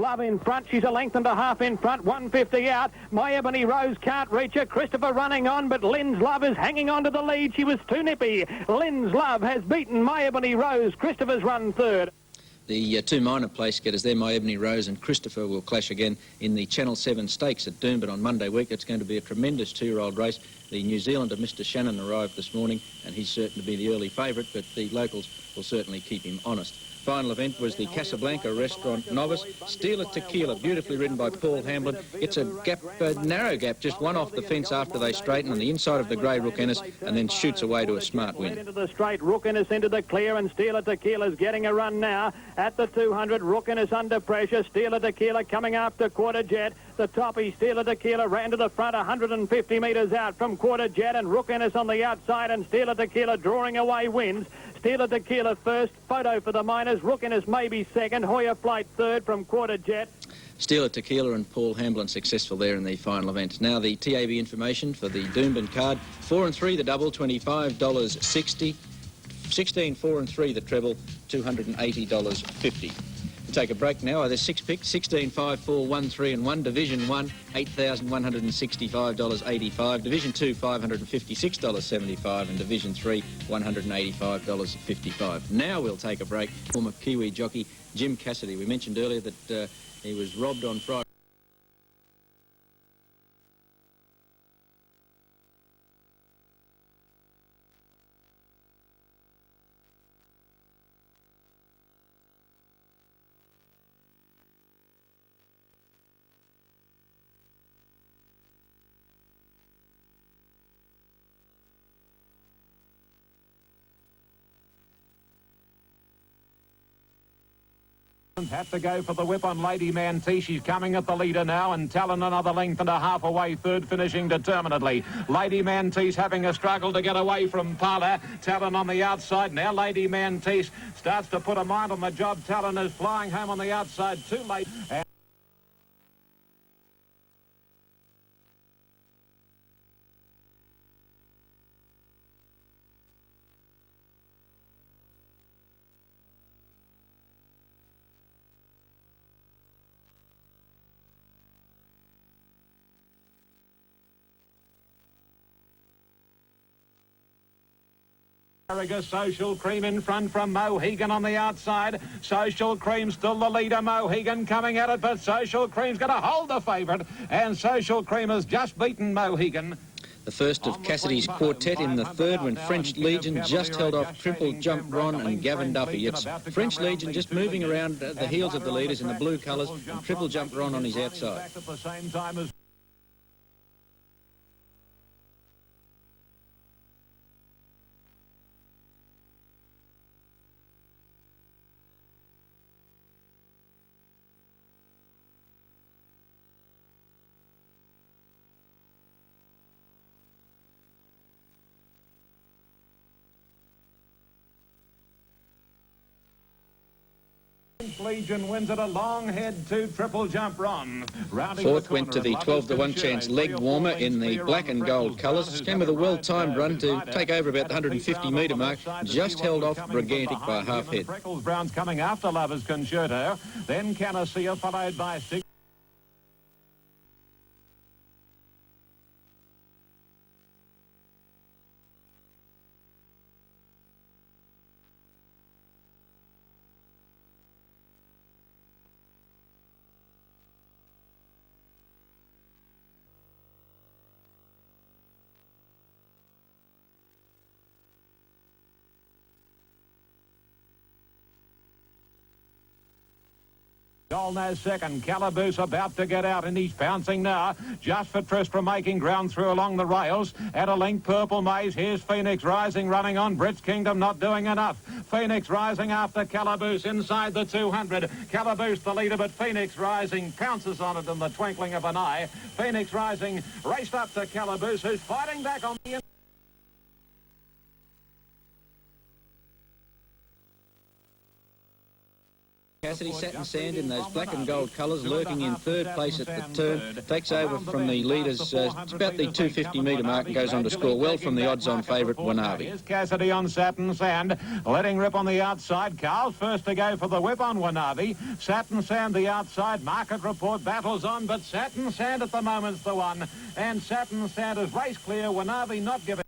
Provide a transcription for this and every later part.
Love in front. She's a length and a half in front. 150 out. My Ebony Rose can't reach her. Christopher running on, but Lynn's Love is hanging on to the lead. She was too nippy. Lynn's Love has beaten My Ebony Rose. Christopher's run third. The two minor place getters there, My Ebony Rose and Christopher, will clash again in the Channel 7 Stakes at Doomben on Monday week. It's going to be a tremendous two-year-old race. The New Zealander, Mr. Shannon, arrived this morning, and he's certain to be the early favourite, but the locals will certainly keep him honest. Final event was the Casablanca Restaurant Novice. Stealer Tequila, beautifully ridden by Paul Hamblin. It's a gap, a narrow gap, just one off the fence after they straighten on the inside of the grey Rook Ennis, and then shoots away to a smart win. Into the straight, Rook Ennis into the clear, and Stealer Tequila's getting a run now. At the 200, Rook Ennis under pressure. Stealer Tequila coming after Quarter Jet. The toppy, Stealer Tequila, ran to the front 150 metres out from Quarter Jet, and Rook Ennis on the outside, and Stealer Tequila drawing away wins. Stealer Tequila first, photo for the minors. Rook Ennis maybe second, Hoya Flight third from Quarter Jet. Stealer Tequila and Paul Hamblin successful there in the final event. Now the TAB information for the Doomben card. 4 and 3 the double, $25.60. 16, 4 and 3 the treble, $280.50. Take a break now. There's 6 picks, 16, 5, 4, 1, 3 and 1. Division 1, $8,165.85. Division 2, $556.75. And Division 3, $185.55. Now we'll take a break. Former Kiwi jockey Jim Cassidy. We mentioned earlier that he was robbed on Friday. Have to go for the whip on Lady Mantice. She's coming at the leader now, and Talon another length and a half away, third, finishing determinedly. Lady Mantice having a struggle to get away from Pala. Talon on the outside now. Lady Mantice starts to put a mind on the job. Talon is flying home on the outside too late. Social Cream in front from Mohegan on the outside. Social Cream still the leader. Mohegan coming at it, but Social Cream's going to hold the favourite, and Social Cream has just beaten Mohegan. The first of Cassidy's quartet in the third, when French Legion just held off Triple Jump Ron and Gavin Duffy. It's French Legion just moving around the heels of the leaders in the blue colours, and Triple Jump Ron on his outside. Legion wins it a long head to Triple Jump Ron. Fourth went to the 12-to-1 chance Leg Warmer in the black and gold colours. Came with a well-timed run to take over about the 150-metre mark. Just held off Brigantic by a half head. Freckles Brown's coming after Lover's Concerto. Then Canacia followed by 6. Golno's second. Calaboose about to get out, and he's bouncing now. Just for Tristram making ground through along the rails. At a link, Purple Maze. Here's Phoenix Rising running on. Brit's Kingdom not doing enough. Phoenix Rising after Calaboose inside the 200. Calaboose the leader, but Phoenix Rising pounces on it in the twinkling of an eye. Phoenix Rising raced up to Calaboose, who's fighting back on the inside. Cassidy, Satin Sand in those black and gold colours, lurking in third place at the turn. Takes over from the leaders. It's about the 250-metre mark and goes on to score well from the odds-on favourite, Wanavi. Here's Cassidy on Satin Sand, letting rip on the outside. Carl's first to go for the whip on Wanavi. Satin Sand the outside. Market report battles on, but Satin Sand at the moment's the one. And Satin Sand is race clear. Wanavi not giving.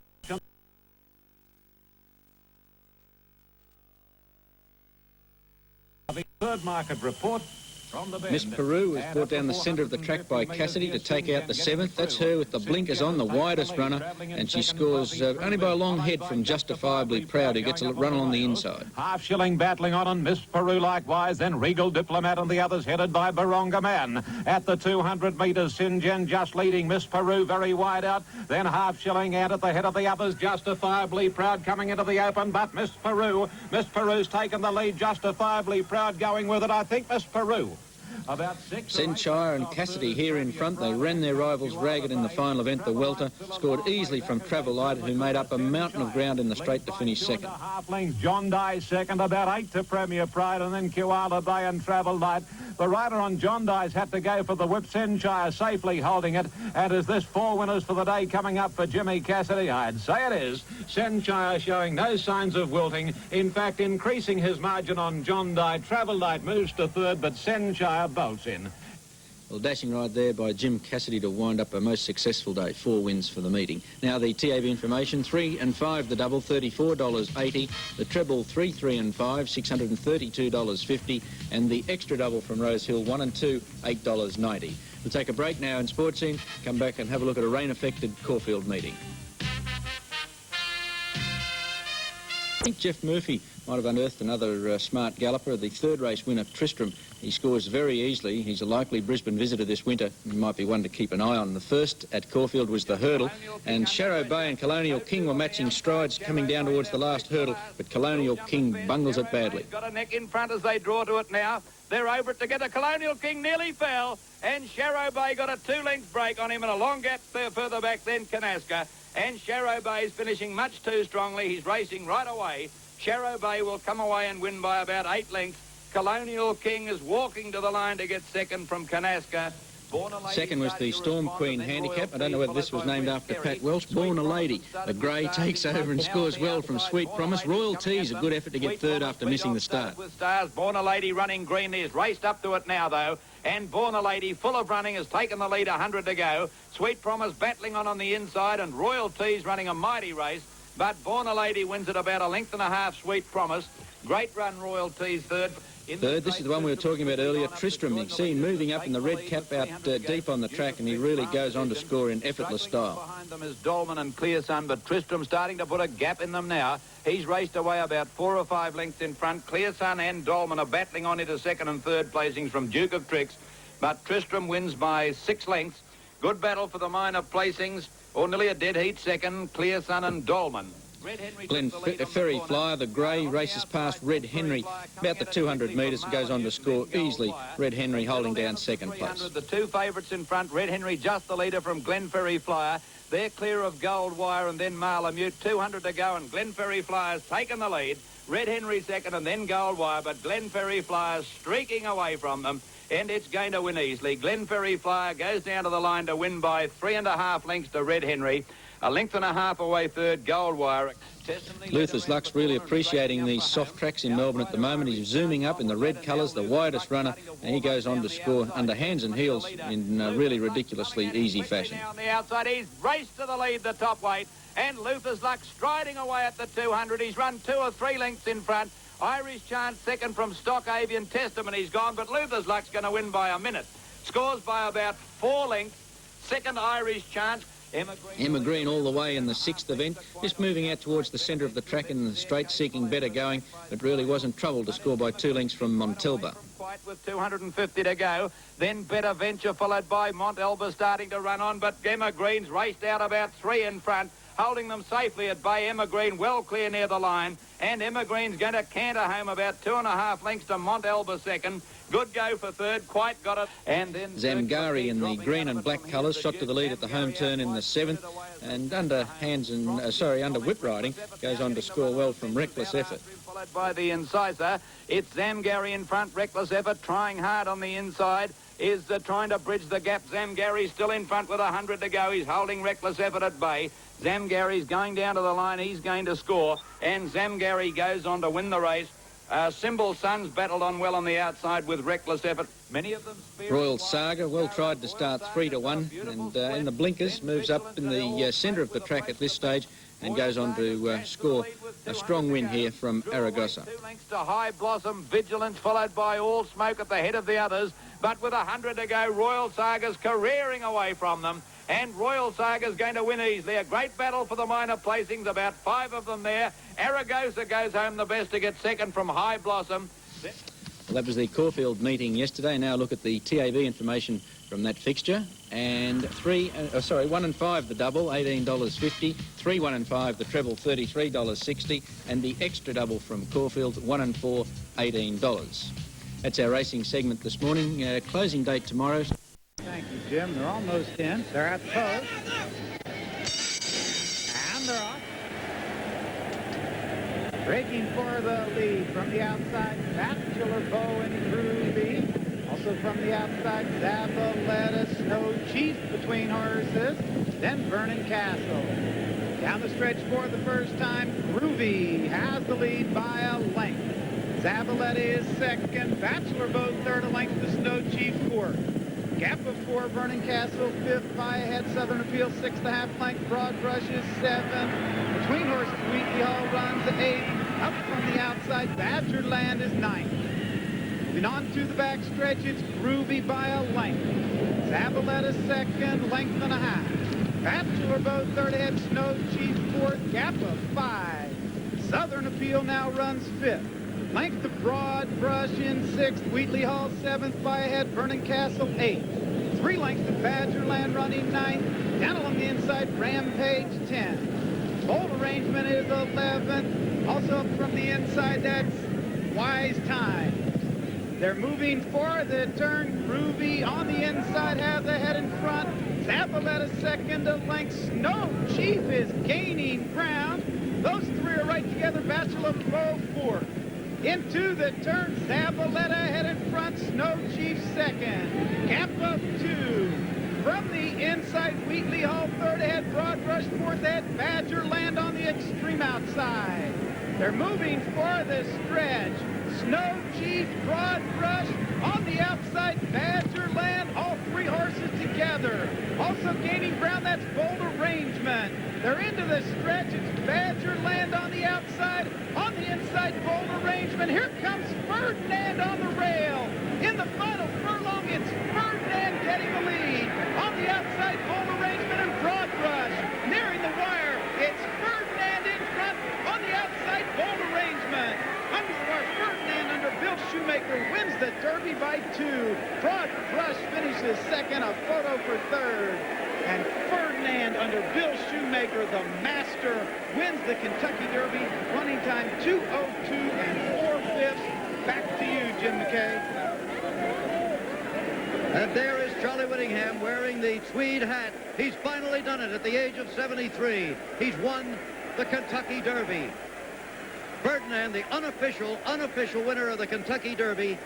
Third market report from the bend. Miss Paru was brought down the centre of the track by Cassidy to take out the 7th. That's her with the blinkers on, the widest runner, and she scores only by a long head from Justifiably Proud, who gets a run along the inside. Half Shilling battling on Miss Paru likewise, then Regal Diplomat and the others headed by Baronga Man. At the 200 metres, Sinjen just leading Miss Paru very wide out, then Half Shilling out at the head of the others, Justifiably Proud coming into the open, but Miss Paru's taken the lead, Justifiably Proud going with it. I think Miss Paru. About Cenchire and Cassidy here in front. They ran their rivals ragged in the final event. The welter scored easily from Travel Light, who made up a mountain of ground in the straight to finish second. Half lengths, John Dye second, about 8 to Premier Pride, and then Koala Bay and Travel Light. The rider on John Dye's had to go for the whip. Cenchire safely holding it. And is this 4 winners for the day coming up for Jimmy Cassidy? I'd say it is. Cenchire showing no signs of wilting. In fact, increasing his margin on John Dye. Travel Light moves to third, but Cenchire bolts in. Well, dashing ride there by Jim Cassidy to wind up a most successful day. 4 wins for the meeting. Now the TAB information, 3 and 5 the double, $34.80. The treble, 3, 3 and 5, $632.50. And the extra double from Rose Hill, 1 and 2, $8.90. We'll take a break now in Sports Scene, come back and have a look at a rain-affected Caulfield meeting. I think Jeff Murphy might have unearthed another smart galloper. The third race winner, Tristram, he scores very easily. He's a likely Brisbane visitor this winter. He might be one to keep an eye on. The first at Caulfield was the hurdle, and Sharrow Bay and Colonial King were matching strides coming down towards the last hurdle, but Colonial King bungles it badly. Got a neck in front as they draw to it now. They're over it together. Colonial King nearly fell, and Sharrow Bay got a 2-length break on him and a long gap there further back than Csaga. And Sharrow Bay is finishing much too strongly. He's racing right away. Sharrow Bay will come away and win by about 8 lengths. Colonial King is walking to the line to get second from Csaga. Second was the Storm Queen handicap. I don't know whether this was named after Pat Welsh. Born a Lady. The grey takes over and scores well from Sweet Promise. Royal Tease, a good effort to get third after missing the start. Born a Lady running green. He's raced up to it now, though. And Born a Lady, full of running, has taken the lead, 100 to go. Sweet Promise battling on the inside, and Royal Tease running a mighty race. But Born a Lady wins it about 1.5 lengths, Sweet Promise. Great run, Royal Tease third. Third, this is the one we were talking about earlier, Tristram. You can see him moving up in the red cap out deep on the track, and he really goes on to score in effortless style. Behind them is Dolman and Clear Sun, but Tristram starting to put a gap in them now. He's raced away about 4 or 5 lengths in front. Clear Sun and Dolman are battling on into second and third placings from Duke of Tricks, but Tristram wins by 6 lengths. Good battle for the minor placings, or nearly a dead heat second, Clear Sun and Dolman. Glenferrie Flyer, the grey, races past Red Henry about the 200 metres and goes on to score easily. Red Henry holding down second place. The 2 favourites in front, Red Henry just the leader from Glenferrie Flyer. They're clear of Gold Wire and then Malamute. 200 to go, and Glenferrie Flyer's taken the lead. Red Henry second and then Gold Wire, but Glenferrie Flyer's streaking away from them, and it's going to win easily. Glenferrie Flyer goes down to the line to win by 3.5 lengths to Red Henry. 1.5 lengths away third, Gold Wire. Luther's Luck's really appreciating these soft tracks in Melbourne at the moment. He's zooming up in the red colours, the widest runner, and he goes on to score under hands and heels in really ridiculously easy fashion. On the outside, he's raced to the lead, the top weight, and Luther's Luck striding away at the 200. He's run 2 or 3 lengths in front. Irish Chance second from Stock Avian Testament. He's gone, but Luther's Luck's going to win by a minute. Scores by about 4 lengths. Second, Irish Chance. Emma Green all the way in the 6th event, just moving out towards the centre of the track in the straight, seeking better going, but really wasn't troubled to score by 2 lengths from Montalba. Quite with 250 to go. Then Better Venture followed by Montalba starting to run on, but Emma Green's raced out about 3 in front, holding them safely at bay. Emma Green well clear near the line, and Emma Green's going to canter home about 2.5 lengths to Montalba second. Good go for third, quite got it. And then Zamgarrie in the green and black colours shot to the lead at the home turn in the 7th, and under hands and under whip riding goes on to score well from Reckless Effort. followed by the Incisor. It's Zamgarrie in front, Reckless Effort, trying hard on the inside, is trying to bridge the gap. Zamgarrie still in front with 100 to go. He's holding Reckless Effort at bay. Zamgarrie's going down to the line. He's going to score, and Zamgarrie goes on to win the race. Symbol Sons battled on well on the outside with Reckless Effort. Many of them... Royal Csaga, well tried to start 3-1, and in the blinkers, moves up in the centre of the track at this stage and goes on to score a strong win here from Aragosa. 2 lengths to High Blossom, Vigilance, followed by All Smoke at the head of the others. But with 100 to go, Royal Caga's careering away from them. And Royal Caga's going to win easily. A great battle for the minor placings, about 5 of them there. Aragosa goes home the best to get second from High Blossom. Well, that was the Caulfield meeting yesterday. Now look at the TAB information from that fixture. And 1 and 5 the double, $18.50. 3, 1 and 5 the treble, $33.60. And the extra double from Caulfield, 1 and 4, $18. That's our racing segment this morning. Closing date tomorrow. Thank you, Jim. They're almost in. They're at the post. And they're off. Breaking for the lead from the outside, Bachelor Bow and Groovy. Also from the outside, Zabaleta, Snow Chief between horses. Then Vernon Castle. Down the stretch for the first time, Groovy has the lead by a length. Zabaleta is second, Bachelor Bow third, a length to Snow Chief fourth. Gap of 4, Vernon Castle, 5th, by ahead, Southern Appeal, 6.5 length, Broad Brush is 7. Between horses, Wheatley Hall runs 8. Up from the outside, Badger Land is 9th. Moving on to the back stretch, it's Groovy by a length. Zabaleta second, length and a half. Bachelor Bow third ahead, Snow Chief fourth, gap of 5. Southern Appeal now runs 5th. Length to Broad Brush in 6th, Wheatley Hall 7th, by ahead, Vernon Castle 8th. 3 lengths to Badgerland running 9th. Down along the inside, Rampage 10th. Bold Arrangement is 11th. Also up from the inside, that's Wise Time. They're moving for the turn. Groovy on the inside has the head in front. Zabaleta second, a length. Snow Chief is gaining ground. Those 3 are right together. Bachelor Bow fourth. Into the turn, Zabaleta head in front, Snow Chief second. Gap of 2. From the inside, Wheatley Hall third ahead, Broad Brush fourth ahead, Badger Land on the extreme outside. They're moving for the stretch. Snow Chief, Broad Brush on the outside, Badger Land, all 3 horses together. Also gaining ground, that's Bold Arrangement. They're into the stretch, it's Badger Land on the outside. On the inside, Bold Arrangement. Here comes Ferdinand on the rail. In the final furlong, it's Ferdinand getting the lead. On the outside, Bold Arrangement and Broad Brush. Nearing the wire, it's Ferdinand in front. On the outside, Bold Arrangement. Under the wire, Ferdinand under Bill Shoemaker wins the Derby by 2. Broad Brush finishes second, a photo for third. And Ferdinand under Bill Shoemaker, the master, wins the Kentucky Derby, running time 2:02 4/5. Back to you, Jim McKay. And there is Charlie Whittingham wearing the tweed hat. He's finally done it at the age of 73. He's won the Kentucky Derby. Ferdinand, the unofficial winner of the Kentucky Derby.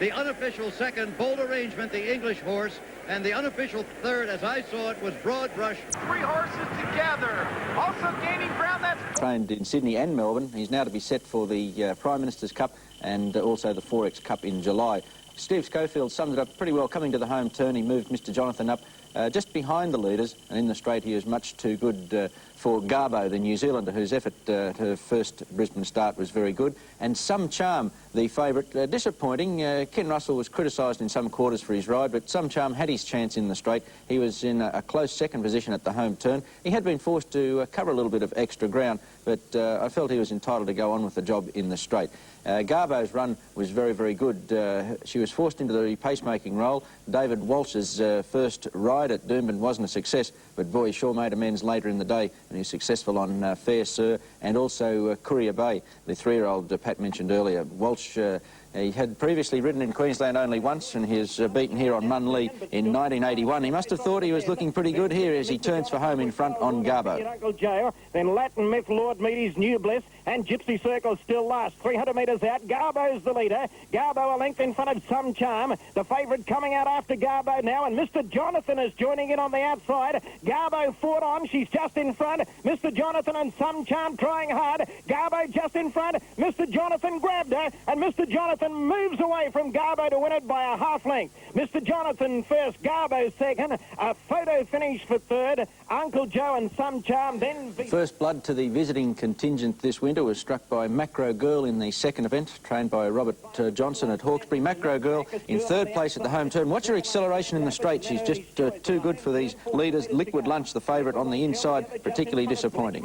The unofficial second, Bold Arrangement, the English horse. And the unofficial third, as I saw it, was Broad Brush. 3 horses together. Also gaining ground, that's... Trained in Sydney and Melbourne. He's now to be set for the Prime Minister's Cup and also the Forex Cup in July. Steve Schofield summed it up pretty well. Coming to the home turn, he moved Mr. Jonathan up just behind the leaders, and in the straight he was much too good for Garbo, the New Zealander, whose effort at her first Brisbane start was very good. And Some Charm, the favourite, disappointing. Ken Russell was criticised in some quarters for his ride, but Some Charm had his chance in the straight. He was in a close second position at the home turn. He had been forced to cover a little bit of extra ground, but I felt he was entitled to go on with the job in the straight. Garbo's run was very, very good. She was forced into the pacemaking role. David Walsh's first ride at Doomben wasn't a success, but boy, he sure made amends later in the day, and he was successful on Fair Sir and also Courier Bay, the 3-year-old Pat mentioned earlier. Walsh He had previously ridden in Queensland only once, and he has beaten here on Munley in 1981. He must have thought he was looking pretty good here as he turns for home in front on Garbo. Uncle Joe, then Latin Myth, Lord Meady's New Bliss, and Gypsy Circle still last. 300 metres out. Garbo's the leader. Garbo a length in front of Some Charm. The favourite coming out after Garbo now, and Mr. Jonathan is joining in on the outside. Garbo fought on. She's just in front. Mr. Jonathan and Some Charm trying hard. Garbo just in front. Mr. Jonathan grabbed her, and Mr. Jonathan moves away from Garbo to win it by a half length. Mr. Jonathan first, Garbo second. A photo finish for third. Uncle Joe and Some Charm then... First blood to the visiting contingent this winter was struck by Macro Girl in the second event, trained by Robert Johnson at Hawkesbury. Macro Girl in third place at the home turn. Watch her acceleration in the straight. She's just too good for these leaders. Liquid Lunch, the favourite on the inside, particularly disappointing.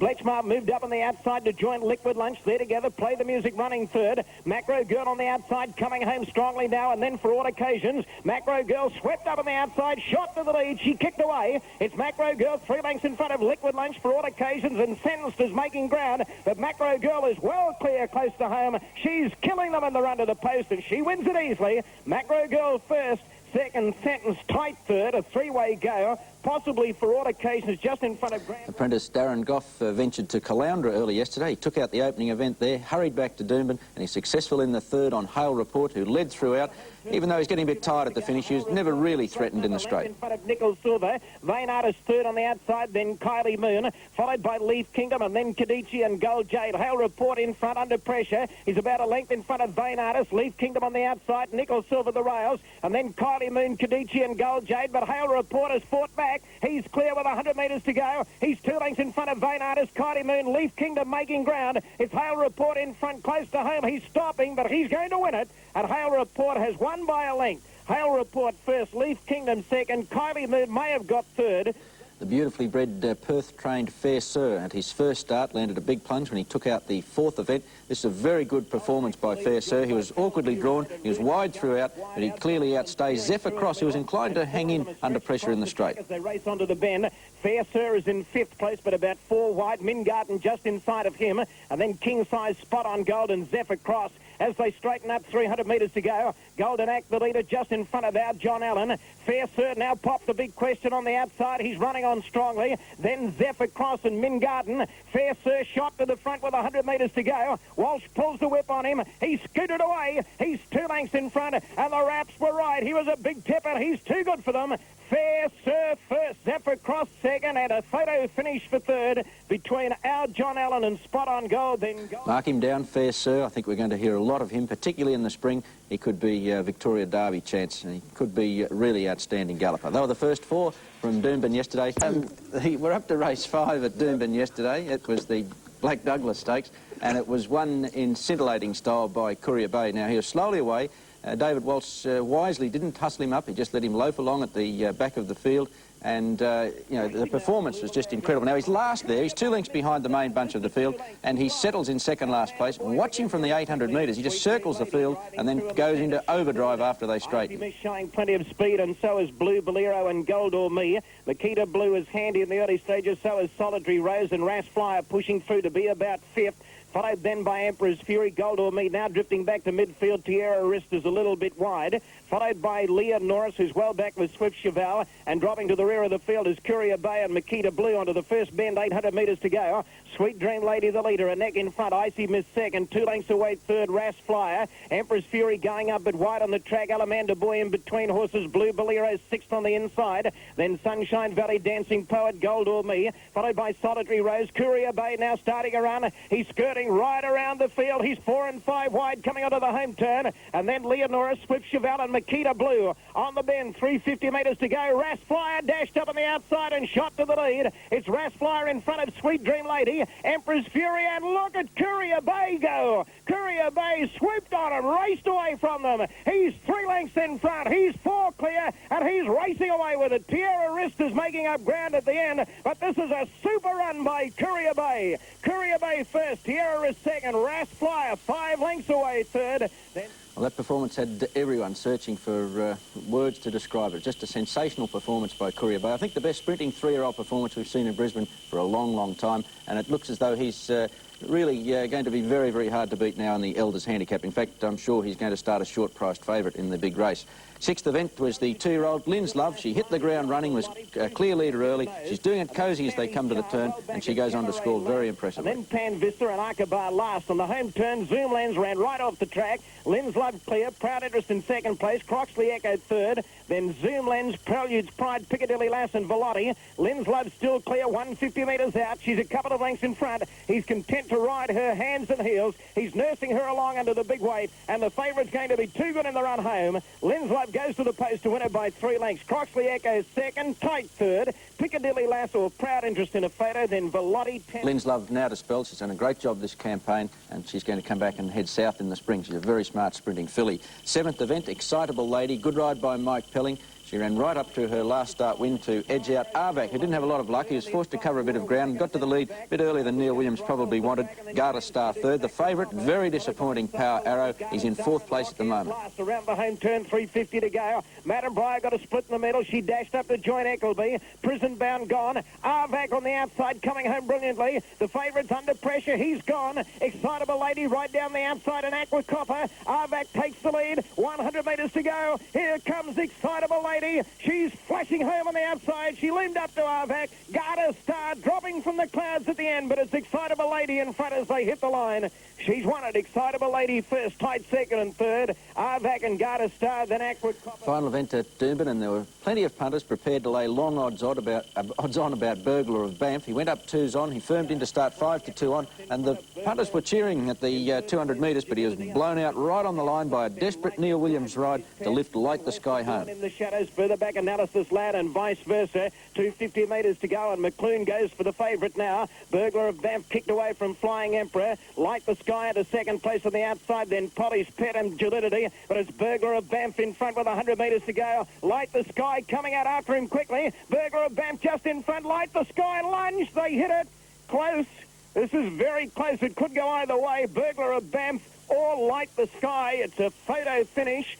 Bletchmark moved up on the outside to join Liquid Lunch. They're together, Play the Music running third. Macro Girl on the outside, coming home strongly now, and then for all occasions, Macro Girl swept up on the outside, shot to the lead. She kicked away. It's Macro Girl 3 lengths in front of Liquid Lunch for all occasions, and Sentenced is making ground, but Macro Girl is well clear close to home. She's killing them in the run to the post, and she wins it easily. Macro Girl first, second, Sentence tight third, a three-way go, possibly for all occasions just in front of Grant. Apprentice Darren Goff ventured to Caloundra early yesterday. He took out the opening event there, hurried back to Doomben, and he's successful in the third on Hale Report, who led throughout. Even though he's getting a bit tired at the finish, he was never really threatened in the straight. In front of Nickel Silver, Vain Artist third on the outside, then Kylie Moon, followed by Leaf Kingdom, and then Kadichi and Gold Jade. Hale Report in front under pressure. He's about a length in front of Vain Artist. Leaf Kingdom on the outside, Nickel Silver the rails, and then Kylie Moon, Kadichi and Gold Jade. But Hale Report has fought back. He's clear with 100 metres to go. He's 2 lengths in front of Vain Artist, Kylie Moon, Leaf Kingdom making ground. It's Hale Report in front close to home. He's stopping, but he's going to win it. And Hale Report has won by a length. Hale Report first, Leaf Kingdom second, Kylie Moon may have got third. The beautifully bred Perth-trained Fair Sir at his first start landed a big plunge when he took out the fourth event. This is a very good performance by Fair Sir. He was awkwardly drawn, he was wide throughout, but he clearly outstays Zephyr Cross, who was inclined to hang in under pressure in the straight. As they race onto the bend, Fair Sir is in 5th place, but about 4 wide. Mingarden just inside of him, and then King Size, Spot on Gold and Zephyr Cross. As they straighten up, 300 metres to go. Golden Act, the leader, just in front of our John Allen. Fair Sir now pops the big question on the outside. He's running on strongly. Then Zephyr Cross and Mingarden. Fair Sir shot to the front with 100 metres to go. Walsh pulls the whip on him. He scooted away. He's 2 lengths in front, and the Raps were right. He was a big tipper. He's too good for them. Fair Sir first, Zephyr Cross second, and a photo finish for third between our John Allen and Spot on Gold. Then Mark him down, Fair Sir. I think we're going to hear a lot of him, particularly in the spring. He could be Victoria Derby chance, and he could be a really outstanding galloper. They were the first 4 from Doomben yesterday. We're up to race 5 at Doomben yesterday. It was the Black Douglas Stakes, and it was won in scintillating style by Courier Bay. Now, he was slowly away. David Walsh wisely didn't hustle him up. He just let him loaf along at the back of the field. And, you know, the performance was just incredible. Now, he's last there. He's 2 lengths behind the main bunch of the field, and he settles in second last place. Watch him from the 800 metres. He just circles the field and then goes into overdrive after they straighten. He's showing plenty of speed, and so is Blue Bolero and Gold or Me. Makita Blue is handy in the early stages, so is Solitary Rose, and Ras Flyer pushing through to be about 5th. Followed then by Emperor's Fury, Gold or Me, now drifting back to midfield. Tierra Wrist is a little bit wide. Followed by Leah Norris, who's well back with Swift Cheval. And dropping to the rear of the field is Courier Bay and Makita Blue onto the first bend, 800 metres to go. Sweet Dream Lady, the leader, a neck in front. Icy Miss second, 2 lengths away third, Ras Flyer. Emperor's Fury going up but wide on the track. Alamander Boy in between horses. Blue Bolero 6th on the inside. Then Sunshine Valley, Dancing Poet, Gold or Me. Followed by Solitary Rose. Courier Bay now starting a run. He's skirting right around the field. He's 4 and 5 wide coming onto the home turn. And then Leonora, Swift Cheval and Makita Blue on the bend. 350 metres to go. Ras Flyer dashed up on the outside and shot to the lead. It's Ras Flyer in front of Sweet Dream Lady. Emperor's Fury, and look at Courier Bay go. Courier Bay swooped on and raced away from them. He's 3 lengths in front. He's 4 clear, and he's racing away with it. Tierra Wrist is making up ground at the end, but this is a super run by Courier Bay. Courier Bay first, Tierra Wrist second, Ras Flyer 5 lengths away third. Then well, that performance had everyone searching for words to describe it. Just a sensational performance by Courier Bay. I think the best sprinting 3-year-old performance we've seen in Brisbane for a long, long time, and it looks as though he's really going to be very, very hard to beat now in the Elders Handicap. In fact, I'm sure he's going to start a short-priced favourite in the big race. Sixth event was the 2-year-old Lynn's Love. She hit the ground running, was a clear leader early. She's doing it cosy as they come to the turn, and she goes on to score very impressively. And then Pan Vista and Aqaba last. On the home turn, Zoomlands ran right off the track. Lynn's Love clear, Proud Interest in second place, Croxley Echo third, then Zoomlands, Prelude's Pride, Piccadilly Lass and Velotti. Lynn's Love still clear, 150 metres out. She's a couple of lengths in front. He's content to ride her hands and heels. He's nursing her along under the big weight, and the favourite's going to be too good in the run home. Lynn's Love goes to the post to win it by 3 lengths. Croxley Echo second, tight third, Piccadilly Lass or Proud Interest in a photo, then Velotti 10. Lynn's Love now dispelled. She's done a great job this campaign, and she's going to come back and head south in the spring. She's a very smart sprinting filly. Seventh event, Excitable Lady. Good ride by Mike Pelling. She ran right up to her last start win to edge out Arvac, who didn't have a lot of luck. He was forced to cover a bit of ground, got to the lead a bit earlier than Neil Williams probably wanted. Garter Star third. The favourite, very disappointing, Power Arrow. He's in fourth place at the moment. Around the home turn, 350 to go. Madam Breyer got a split in the middle. She dashed up to join Eckleby. Prison Bound gone. Arvac on the outside, coming home brilliantly. The favourite's under pressure. He's gone. Excitable Lady right down the outside, and Aqua Copper. Arvac takes the lead. 100 metres to go. Here comes Excitable Lady. She's flashing home on the outside. She loomed up to Arvac. Garter Star dropping from the clouds at the end, but it's Excitable Lady in front as they hit the line. She's won it. Excitable Lady first, tight second and third. Arvac and Garter Star, then Aqua Copper. Final event at Doomben, and there were plenty of punters prepared to lay long odds on about Burglar of Banff. He went up 2s on. He firmed in to start 5 to 2 on, and the punters were cheering at the 200 metres, but he was blown out right on the line by a desperate Neil Williams ride to lift Light the Sky home. In the shadows, further back, Analysis Lad and vice versa. 250 metres to go, and McLoone goes for the favourite now. Burglar of Banff kicked away from Flying Emperor. Light the Sky at a second place on the outside, then Polly's Pet and Gelidity, but it's Burglar of Banff in front with 100 metres to go. Light the Sky coming out after him quickly. Burglar of Banff just in front. Light the Sky lunge. They hit it close. This is very close. It could go either way. Burglar of Banff or Light the Sky. It's a photo finish.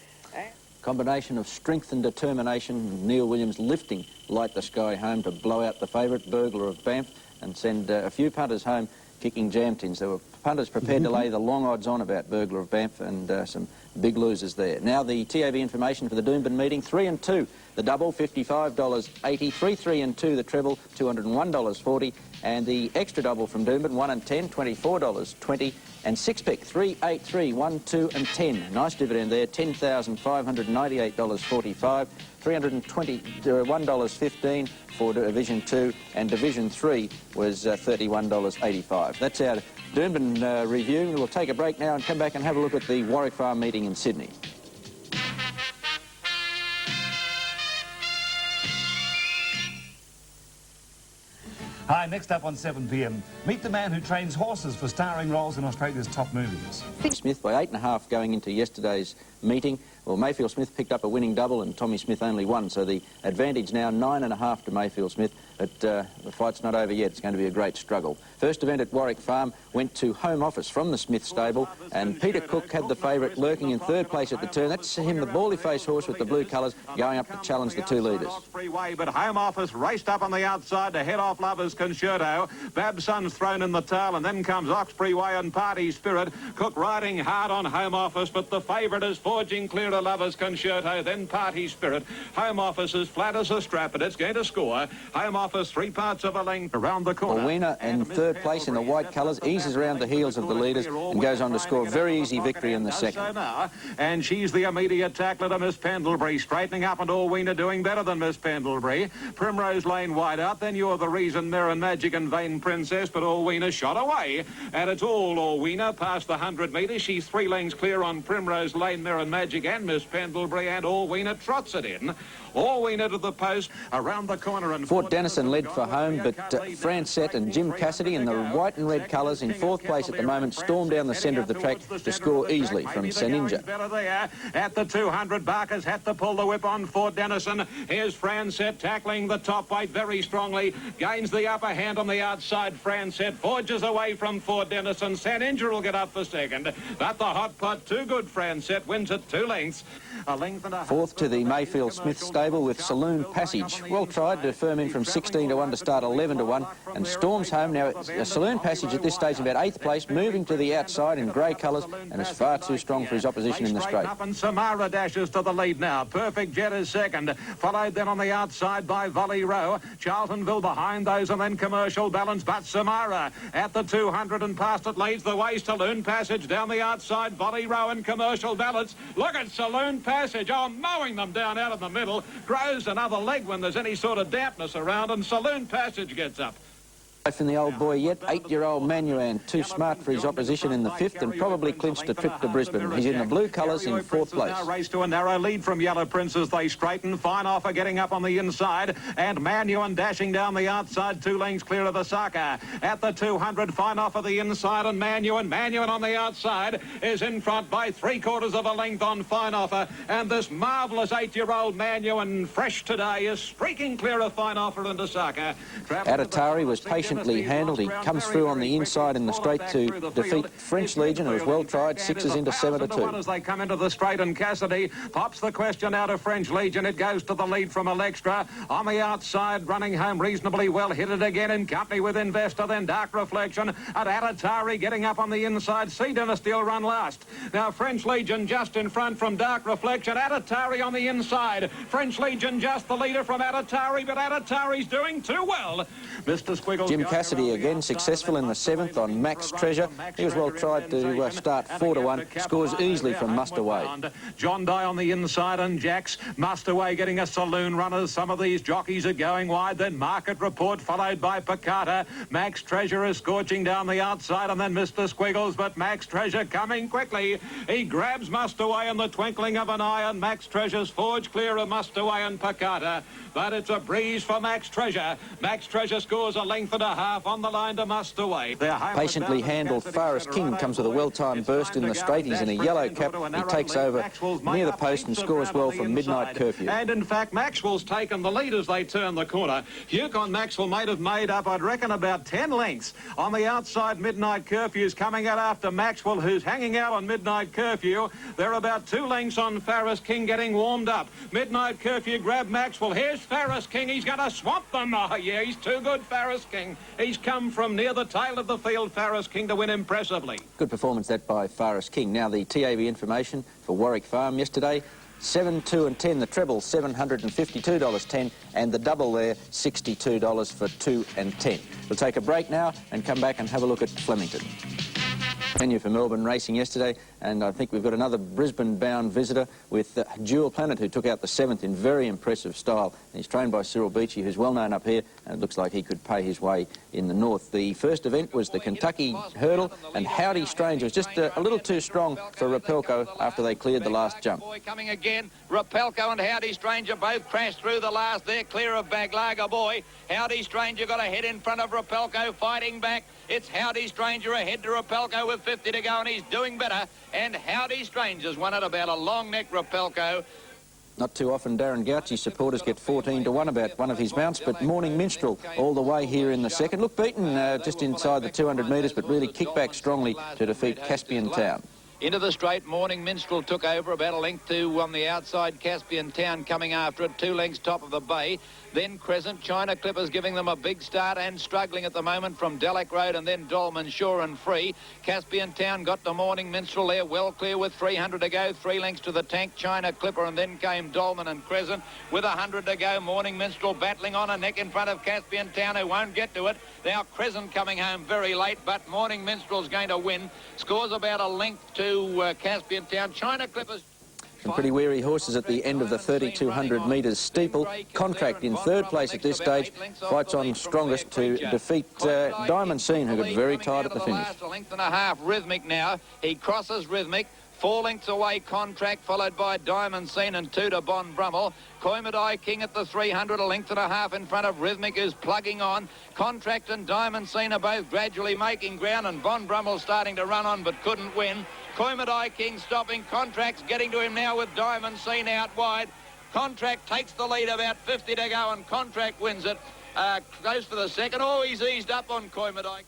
Combination of strength and determination. Neil Williams lifting Light the Sky home to blow out the favourite, Burglar of Banff, and send a few punters home kicking jam tins. There were punters prepared to lay the long odds on about Burglar of Banff, and some big losers there. Now the TAB information for the Doomben meeting. 3 and 2, the double, $55.80. 3, 3 and 2, the treble, $201.40. And the extra double from Doomben, 1 and 10, $24.20. And 6-pick, 3, 8, 3, 1, 2 and 10. Nice dividend there, $10,598.45. $321.15 for Division 2, and Division 3 was $31.85. That's our Doomben review. We'll take a break now and come back and have a look at the Warwick Farm meeting in Sydney. Hi, next up on 7 p.m, meet the man who trains horses for starring roles in Australia's top movies. Smith by 8.5 going into yesterday's meeting. Well, Mayfield Smith picked up a winning double and Tommy Smith only won, so the advantage now 9.5 to Mayfield Smith, but the fight's not over yet. It's going to be a great struggle. First event at Warwick Farm went to Home Office from the Smith stable, and Peter Cook had the favourite lurking in third place at the turn. That's him, the bally-faced horse with the blue colours, going up to challenge the two leaders. But Home Office raced up on the outside to head off Lovers Concerto. Babson's thrown in the tail, and then comes Oxbury Way and Party Spirit. Cook riding hard on Home Office, but the favourite is forging clear to Lovers Concerto, then Party Spirit. Home Office is flat as a strap, but it's going to score. Home Office 3 parts of a length around the corner. Orwhina in third place in the white colours, eases around the heels of the leaders and goes on to score a very easy victory in the second. And she's the immediate tackler to Miss Pendlebury, straightening up, and Orwhina doing better than Miss Pendlebury. Primrose Lane wide out, then You're the Reason, Mirror Magic and Vain Princess, but Orwhina shot away. And it's all Orwhina past the 100 metres. She's 3 lengths clear on Primrose Lane, Mirror Magic and Miss Pendlebury, and Orwhina trots it in. Orwhina to the post, around the corner, and Fort Denison led for home, but Francette and Jim Cassidy in the white and red colours in fourth place at the moment stormed down the centre of the track to score easily from Cenchire. At the 200, Barker's had to pull the whip on Fort Denison. Here's Francette tackling the top weight very strongly, gains the upper hand on the outside. Francette forges away from Fort Denison. Cenchire will get up for second, but the hot pot, too good Francette, wins at 2 lengths. lengths. A length and a half. Fourth to the Mayfield Smith stable with Saloon Passage. Well tried to firm in from 16 to 1 to start 11 to 1 and storms home. Now, Saloon Passage at this stage about 8th place, moving to the outside in grey colours and is far too strong for his opposition in the straight. Up and Samara dashes to the lead now. Perfect Jet is second, followed then on the outside by Volley Row. Charltonville behind those and then Commercial Balance, but Samara at the 200 and past it leads the way. Saloon Passage down the outside, Volley Row and Commercial Balance. Look at Saloon Passage, mowing them down out of the middle. Grows another leg when there's any sort of dampness around, and Saloon Passage gets up. From the old boy yet, 8-year-old Manuan, too smart for his opposition in the 5th and probably clinched a trip to Brisbane. He's in the blue colours in 4th place. Now race to a narrow lead from Yellow Prince as they straighten. Fine Offer getting up on the inside, and Manuan dashing down the outside, 2 lengths clear of the Csaga. At the 200, Fine Offer the inside, and Manuan on the outside is in front by 3/4 of a length on Fine Offer, and this marvellous 8-year-old Manuan, fresh today, is streaking clear of Fine Offer into Csaga. Atatari was patient handled. He comes through on the inside in the straight to defeat French Legion, who was well tried, 6s into 7 to 2. As they come into the straight, and Cassidy pops the question out of French Legion. It goes to the lead from Alextra. On the outside, running home reasonably well, hit it again in company with Investor, then Dark Reflection. At Atatari getting up on the inside. Sea Dynasty will run last. Now French Legion just in front from Dark Reflection. Atatari on the inside. French Legion just the leader from Atatari, but Atatari's doing too well. Mr. Squiggles. Jim Cassidy again successful in the 7th on Max Treasure. He was well tried to start 4 to 1. Scores easily from Mustaway. John Dye on the inside, and Jacks. Mustaway getting a saloon runner. Some of these jockeys are going wide. Then Market Report followed by Picata. Max Treasure is scorching down the outside, and then Mr. Squiggles, but Max Treasure coming quickly. He grabs Mustaway in the twinkling of an eye, and Max Treasure's forged clear of Mustaway and Picata. But it's a breeze for Max Treasure. Max Treasure scores a length and a half on the line to Mustaway. Patiently handled Faris King comes with a well-timed burst in the straight. He's in a yellow cap. He takes over near the post and scores well from Midnight Curfew. And in fact, Maxwell's taken the lead as they turn the corner. Yukon Maxwell might have made up, I'd reckon, about 10 lengths. On the outside, Midnight Curfew's coming out after Maxwell, who's hanging out on Midnight Curfew. They're about 2 lengths on Faris King getting warmed up. Midnight Curfew grabbed Maxwell. Here's Faris King. He's going to swamp them. Oh, yeah, he's too good, Faris King. He's come from near the tail of the field, Faris King, to win impressively. Good performance that by Faris King. Now the TAB information for Warwick Farm yesterday. 7, 2 and 10, the treble $752.10, and the double there $62 for 2 and 10. We'll take a break now and come back and have a look at Flemington. Venue for Melbourne racing yesterday, and I think we've got another Brisbane-bound visitor with Jewel Planet, who took out the 7th in very impressive style. And he's trained by Cyril Beachy, who's well known up here, and it looks like he could pay his way in the north. The first event was the Kentucky Hurdle, and Howdy Stranger was just a little too strong for Rapelko after they cleared the last jump. Coming again, Rapelko and Howdy Stranger both crashed through the last. They're clear of Baglaga Boy. Howdy Stranger got a head in front of Rapelko, fighting back. It's Howdy Stranger ahead to Rapelko with 50 to go, and he's doing better. And Howdy Stranger's won it about a long neck Rapelko. Not too often Darren Gauchi's supporters get 14 to 1 about one of his mounts, but Morning Minstrel all the way here in the second. Look, beaten just inside the 200 metres, but really kicked back strongly to defeat Caspian Town. Into the straight, Morning Minstrel took over about a length to on the outside. Caspian Town coming after it, 2 lengths top of the bay. Then Crescent, China Clippers giving them a big start and struggling at the moment from Delac Road, and then Dolman Shore and Free. Caspian Town got the Morning Minstrel there, well clear with 300 to go. 3 lengths to the tank, China Clipper, and then came Dolman and Crescent with 100 to go. Morning Minstrel battling on a neck in front of Caspian Town, who won't get to it. Now Crescent coming home very late, but Morning Minstrel's going to win. Scores about a length to Caspian Town. China Clippers. Some pretty weary horses at the end of the 3,200 metres steeple. Contract in 3rd place at this stage. Fights on strongest to defeat Diamond Scene, who got very tired at the finish. A length and a half, Rhythmic now. He crosses Rhythmic. 4 lengths away, Contract, followed by Diamond Scene and 2 to Bon Brummel. Koimadai King at the 300, a length and a half in front of Rhythmic, who's plugging on. Contract and Diamond Scene are both gradually making ground, and Bon Brummel starting to run on but couldn't win. Koimadai King stopping. Contract's getting to him now with Diamond Scene out wide. Contract takes the lead, about 50 to go, and Contract wins it. Close for the second. Oh, he's eased up on Koimadai.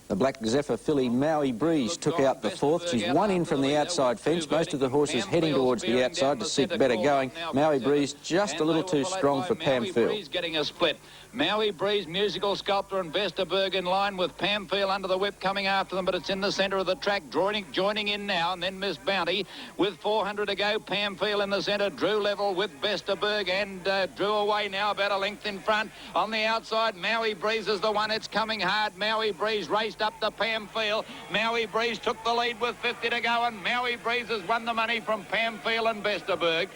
The Black Zephyr filly Maui Breeze took out the fourth. She's one in from the outside fence. Most of the horses heading towards the outside to seek better going. Maui Breeze just a little too strong for Pamphile. Getting a split. Maui Breeze, Musical Sculptor and Vesterberg in line with Pamphile under the whip coming after them, but it's in the centre of the track, joining in now, and then Miss Bounty with 400 to go. Pamphile in the centre, drew level with Vesterberg and drew away now about a length in front. On the outside, Maui Breeze is the one. It's coming hard. Maui Breeze raced up to Pamphile. Maui Breeze took the lead with 50 to go, and Maui Breeze has won the money from Pamphile and Vesterberg.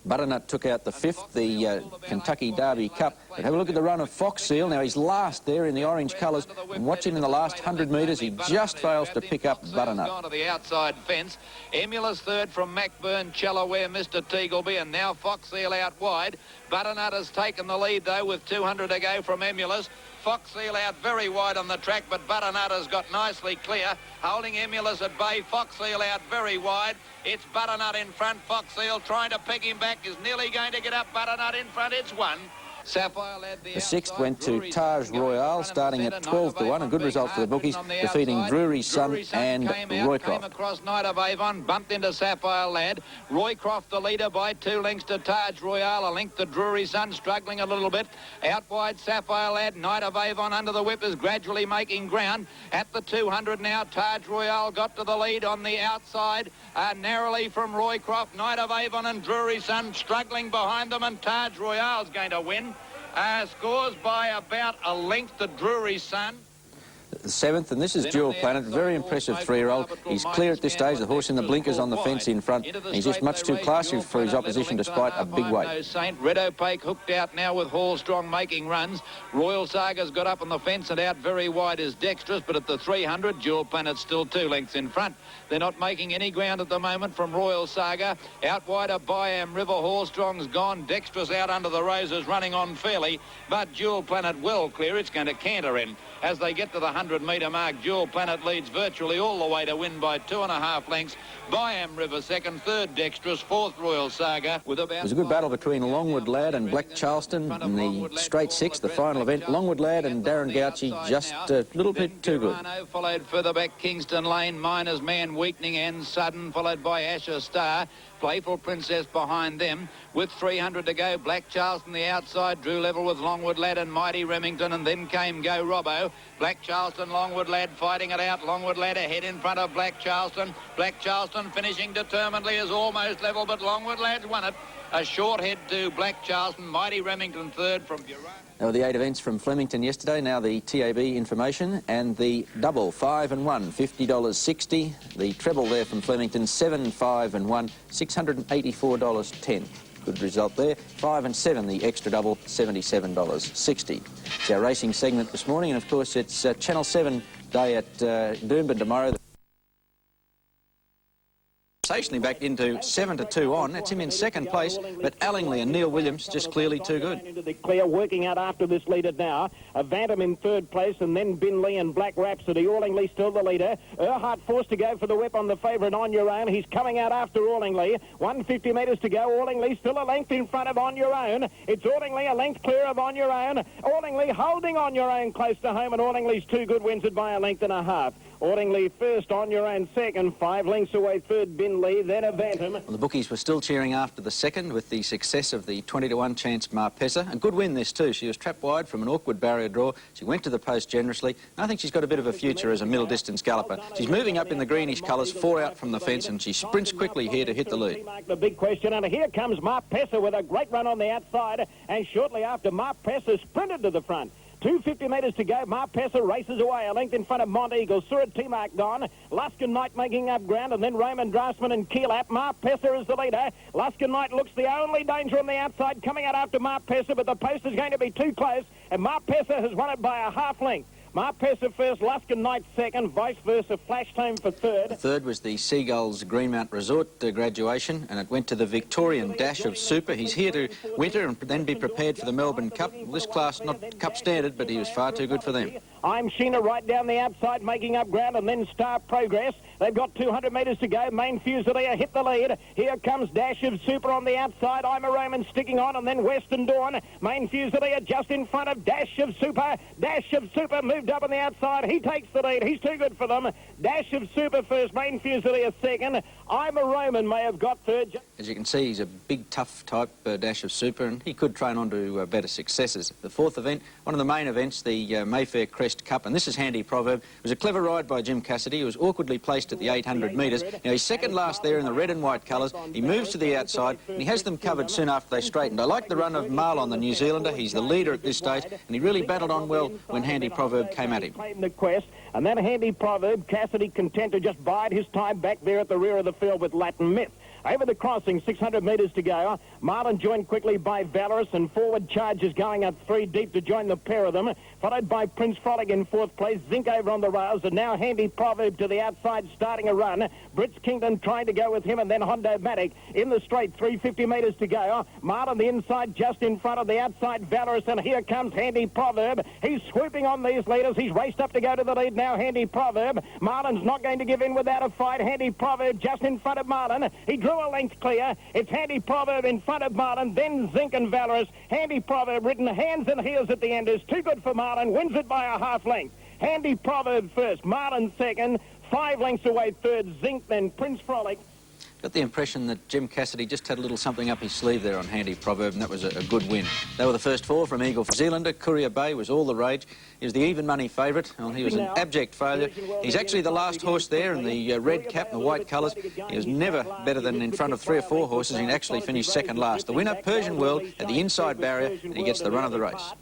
Butternut took out the fifth, the Kentucky Derby Cup. But have a look at the run of Fox Seal. Now he's last there in the orange colours. And watching in the last 100 metres, he just fails to pick up Butternut. Gone to the outside fence. Emulous third from Macburn, Challaware, Mr. Teagleby, and now Fox Seal out wide. Butternut has taken the lead though with 200 to go from Emulous. Fox Seal out very wide on the track, but Butternut has got nicely clear, holding Emulous at bay. Fox Seal out very wide. It's Butternut in front. Fox Seal trying to pick him back, is nearly going to get up. Butternut in front. It's one. Sapphire led the sixth went to Taj Royale, starting at 12 to 1. A good result for the bookies, defeating Drury's Son and Roycroft. Came across Knight of Avon, bumped into Sapphire Lad. Roycroft the leader by 2 lengths to Taj Royale. A length to Drury's Son, struggling a little bit. Out wide, Sapphire Lad. Knight of Avon under the whip is gradually making ground. At the 200 now, Taj Royale got to the lead on the outside, narrowly from Roycroft. Knight of Avon and Drury's Son struggling behind them, and Taj Royale's going to win. Scores by about a length to Drury's Son. The seventh, and this is Jewel Planet, very impressive 3-year-old. He's clear at this stage, the horse in the blinkers on the fence in front. He's just much too classy for his opposition despite a big weight. Red Opaque hooked out now with Hall Strong making runs. Royal Saga's got up on the fence, and out very wide is Dexterous, but at the 300, Jewel Planet's still 2 lengths in front. They're not making any ground at the moment from Royal Saga. Out wide of Byam River, Hall Strong's gone. Dexterous out under the roses, running on fairly, but Jewel Planet well clear. It's going to canter in. As they get to the 100-metre mark, Jewel Planet leads virtually all the way to win by 2.5 lengths. Byam River second, third Dexterous, fourth Royal Saga. With about... It was a good battle between Longwood Lad and Black Charleston in the straight six, the final event. Longwood Lad and Darren Gauci just a little bit too good. Followed further back Kingston Lane, Miner's Man weakening and sudden, followed by Asher Star. Playful Princess behind them with 300 to go. Black Charleston the outside, drew level with Longwood Lad and Mighty Remington, and then came Go Robbo. Black Charleston, Longwood Lad fighting it out. Longwood Lad ahead in front of Black Charleston. Black Charleston finishing determinedly is almost level, but Longwood Lad's won it. A short head to Black Charleston. Mighty Remington third from Bureau. There were the 8 events from Flemington yesterday. Now the TAB information, and the double 5 and 1, $50.60. The treble there from Flemington, 7, 5 and 1, $684.10. Good result there. 5 and 7, the extra double, $77.60. It's our racing segment this morning, and of course it's Channel 7 day at Doomben tomorrow. Sensationally back into 7 to 2 on. That's him in second place, but Allingly and Neil Williams just clearly too good. Into the clear, working out after this leader now. Vantum in third place, and then Binley and Black Rhapsody. Allingly still the leader. Earhart forced to go for the whip on the favourite On Your Own. He's coming out after Allingly. 150 metres to go. Allingly still a length in front of On Your Own. It's Allingly a length clear of On Your Own. Allingly holding On Your Own close to home, and Allingly's too good, wins it by a length and a half. Allingly first, On Your Own second, 5 lengths away third, Binley, then a Vantum. Well, the bookies were still cheering after the second with the success of the 20 to 1 chance Marpessa. A good win this too. She was trapped wide from an awkward barrier draw. She went to the post generously. I think she's got a bit of a future as a middle distance galloper. She's moving up in the greenish colours, 4 out from the fence, and she sprints quickly here to hit the lead. The big question, and here comes Marpessa with a great run on the outside, and shortly after Marpessa sprinted to the front. 250 metres to go. Marpessa races away. A length in front of Mont Eagle. Surat T-Mark gone. Luskin Knight making up ground, and then Raymond Draftsman and Keelap. Marpessa is the leader. Luskin Knight looks the only danger on the outside, coming out after Marpessa, but the post is going to be too close, and Marpessa has won it by a half length. Marpessa first, Luskin Knight second, vice versa, Flash Tame for third. Third was the Seagulls Greenmount Resort graduation, and it went to the Victorian Dash of Super. He's here to winter and then be prepared for the Melbourne Cup. This class, not Cup standard, but he was far too good for them. I'm Sheena right down the outside, making up ground, and then Star Progress. They've got 200 metres to go. Main Fusilier hit the lead. Here comes Dash of Super on the outside. I'm a Roman sticking on, and then Western Dawn. Main Fusilier just in front of Dash of Super. Dash of Super moved up on the outside. He takes the lead. He's too good for them. Dash of Super first, Main Fusilier second. I'm a Roman may have got third. As you can see, he's a big, tough type, Dash of Super, and he could train on to better successes. The fourth event, one of the main events, the Mayfair Crest Cup, and this is Handy Proverb. It was a clever ride by Jim Cassidy. He was awkwardly placed at the 800 metres. Now, he's second last there in the red and white colours. He moves to the outside, and he has them covered soon after they straightened. I like the run of Marlon, the New Zealander. He's the leader at this stage, and he really battled on well when Handy Proverb came at him. The Quest, and then Handy Proverb, Cassidy content to just bide his time back there at the rear of the field with Latin Myth. Over the crossing, 600 metres to go. Marlon joined quickly by Valorous, and forward charges going up 3 deep to join the pair of them, followed by Prince Frolic in 4th place. Zinc over on the rails, and now Handy Proverb to the outside starting a run. Brits Kingdom trying to go with him, and then Hondo Matic in the straight, 350 metres to go. Marlon the inside just in front of the outside Valorous, and here comes Handy Proverb. He's swooping on these leaders. He's raced up to go to the lead now, Handy Proverb. Marlon's not going to give in without a fight. Handy Proverb just in front of Marlon. He drew a length clear. It's Handy Proverb in front of Marlon, then Zinc and Valorous. Handy Proverb ridden hands and heels at the end is too good for Marlon, wins it by a half length. Handy Proverb first, Marlon second, 5 lengths away third, Zinc, then Prince Frolic. Got the impression that Jim Cassidy just had a little something up his sleeve there on Handy Proverb, and that was a good win. They were the first 4 from Eagle Zealander. Courier Bay was all the rage. He was the even money favourite. Well, he was an abject failure. He's actually the last horse there in the red cap and the white colours. He was never better than in front of 3 or 4 horses. He actually finished second last. The winner, Persian World, at the inside barrier, and he gets the run of the race.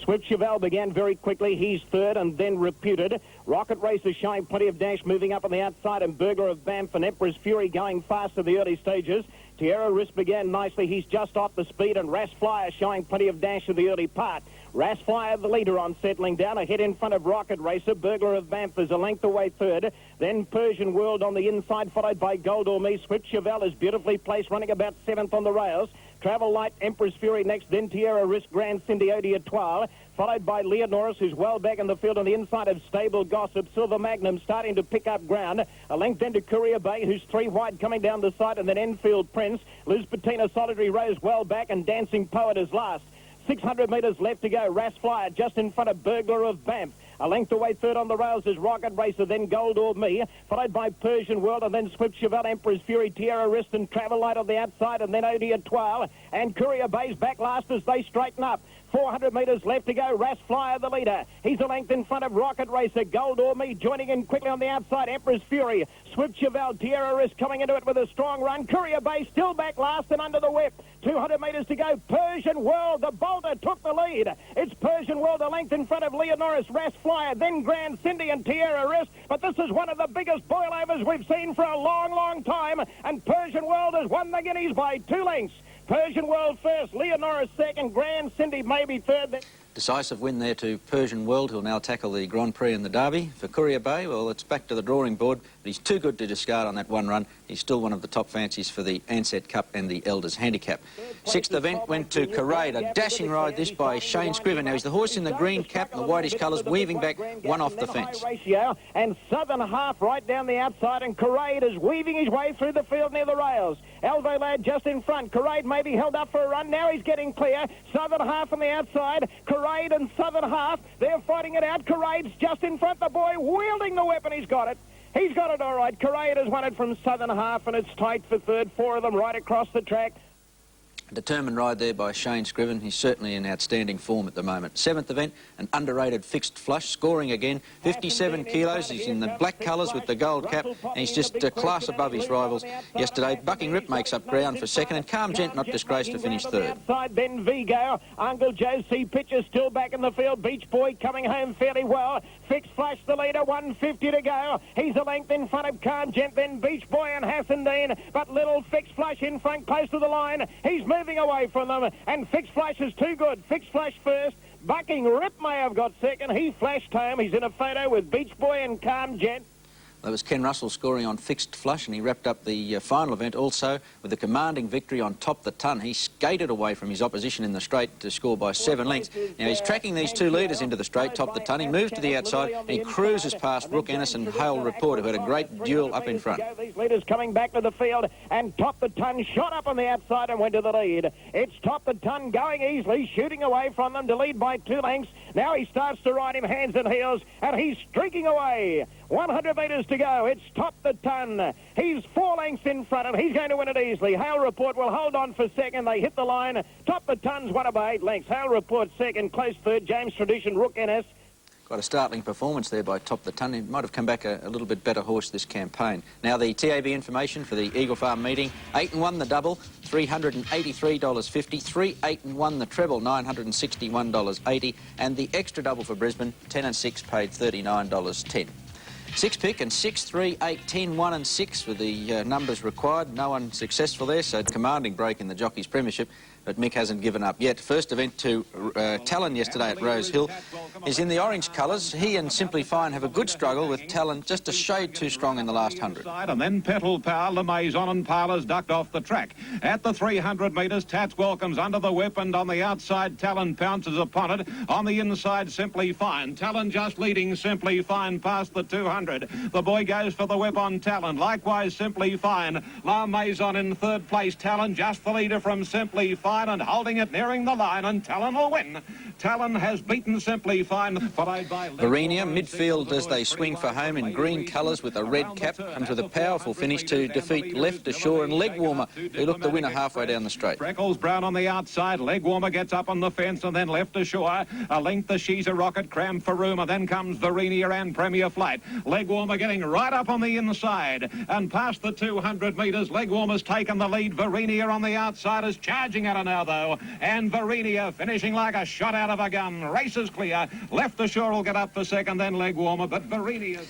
Swift Chevelle began very quickly. He's third and then Reputed. Rocket Racer showing plenty of dash, moving up on the outside, and Burglar of Banff and Emperor's Fury going fast in the early stages. Tierra Risk began nicely. He's just off the speed, and Ras Flyer showing plenty of dash in the early part. Ras Flyer, the leader, on settling down. Ahead in front of Rocket Racer. Burglar of Banff is a length away third. Then Persian World on the inside, followed by Gold or Me. Swift Chevelle is beautifully placed, running about 7th on the rails. Travel Light, Emperor's Fury next, then Tierra Risk, Grand Cindy Etoile, followed by Leonoris, who's well back in the field on the inside of Stable Gossip. Silver Magnum starting to pick up ground. A length then to Courier Bay, who's 3 wide coming down the side, and then Enfield Prince. Liz Patina, Solitary Rose well back, and Dancing Poet is last. 600 metres left to go. Ras Flyer just in front of Burglar of Banff. A length away third on the rails is Rocket Racer, then Gold or Me, followed by Persian World, and then Swift Chevelle, Emperor's Fury, Tierra Wrist, and Travel Light on the outside, and then Etoile, and Courier Bay's back last as they straighten up. 400 metres left to go. Ras Flyer, the leader. He's a length in front of Rocket Racer. Gold or Me joining in quickly on the outside. Emperor's Fury. Swift Chevelle, Tierra Wrist coming into it with a strong run. Courier Bay still back last and under the whip. 200 metres to go. Persian World, the bolter, took the lead. It's Persian World, a length in front of Leonoris, Ras Flyer, then Grand Cindy and Tierra Wrist. But this is one of the biggest boilovers we've seen for a long, long time. And Persian World has won the Guineas by 2 lengths. Persian World first, Leonoris second, Grand Cindy maybe third. Decisive win there to Persian World, who'll now tackle the Grand Prix and the Derby. For Courier Bay, well, it's back to the drawing board, but he's too good to discard on that one run. He's still one of the top fancies for the Ansett Cup and the Elders Handicap. 6th event went to Courier, a dashing ride this by Shane Scriven. Now, he's the horse in the green cap and the whitish colours, weaving back one off the fence. And Southern Half right down the outside, and Courier is weaving his way through the field near the rails. Elvo Lad just in front. Courier may be held up for a run. Now he's getting clear. Southern Half on the outside. Courier and Southern Half, they're fighting it out. Courier's just in front. The boy wielding the weapon. He's got it. He's got it all right. Courier has won it from Southern Half, and it's tight for third. 4 of them right across the track. Determined ride there by Shane Scriven. He's certainly in outstanding form at the moment. 7th event, an underrated fixed flush, scoring again, 57 kilos. He's in the black colours with the gold cap, and he's just a class above his rivals. Yesterday, Bucking Rip makes up ground for second, and Calm Gent not disgraced to finish third. Outside, then Vigo. Uncle Joe C. Pitcher still back in the field. Beach Boy coming home fairly well. Fixed flush, the leader, 150 to go. He's a length in front of Calm Gent, then Beach Boy and Hassan Dean, but little Fixed Flush in front, close to the line. He's moving away from them, and Fixed Flush is too good. Fixed Flush first. Bucking Rip may have got second. He flashed home. He's in a photo with Beach Boy and Calm Gent. That was Ken Russell scoring on Fixed Flush, and he wrapped up the final event also with a commanding victory on Top the Ton. He skated away from his opposition in the straight to score by 7 lengths. Now he's tracking these two leaders into the straight, Top the Ton. He moves to the outside and he cruises past Rook Ennis and Hale Report, who had a great duel up in front. These leaders coming back to the field, and Top the Ton shot up on the outside and went to the lead. It's Top the Ton going easily, shooting away from them to lead by 2 lengths. Now he starts to ride him hands and heels, and he's streaking away. 100 metres to go. It's Top the Ton. He's 4 lengths in front, and he's going to win it easily. Hale Report will hold on for second. They hit the line. Top the Ton's won by 8 lengths. Hale Report second, close third. James Tradition, Rook Ennis. Quite a startling performance there by Top the Ton. He might have come back a little bit better horse this campaign. Now the TAB information for the Eagle Farm meeting. 8-1 the double, $383.50. 3-8-1 the treble, $961.80. And the extra double for Brisbane, 10 and 6, paid $39.10. 6 pick and 6, 3, 8, 10, 1 and 6 were the numbers required. No one successful there, so commanding break in the Jockeys Premiership, but Mick hasn't given up yet. First event to Talon yesterday at Rose Hill is in the orange colours. He and Simply Fine have a good struggle with Talon just a shade too strong in the last 100. And then Petal Power, the Maison and Parlours ducked off the track. At the 300 metres, Tats Welcome's under the whip, and on the outside, Talon pounces upon it. On the inside, Simply Fine. Talon just leading Simply Fine past the 200. The boy goes for the whip on Talon. Likewise, Simply Fine. La Maison in third place. Talon just the leader from Simply Fine and holding it nearing the line, and Talon will win. Talon has beaten Simply Fine, followed by Verenia, midfield as they swing for home in green colours with a red cap, comes with a powerful finish to defeat Left Ashore and Leg Warmer, who looked the winner halfway down the straight. Freckles Brown on the outside, Leg Warmer gets up on the fence, and then Left Ashore. A length the She's a Rocket, Cram for Rumour, then comes Verenia and Premier Flight. Leg Warmer getting right up on the inside, and past the 200 metres, Leg Warmer's taken the lead. Verenia on the outside is charging at her now, though, and Verenia finishing like a shot out of a gun. Race is clear. Left Ashore will get up for second, then Leg Warmer, but Verenia's...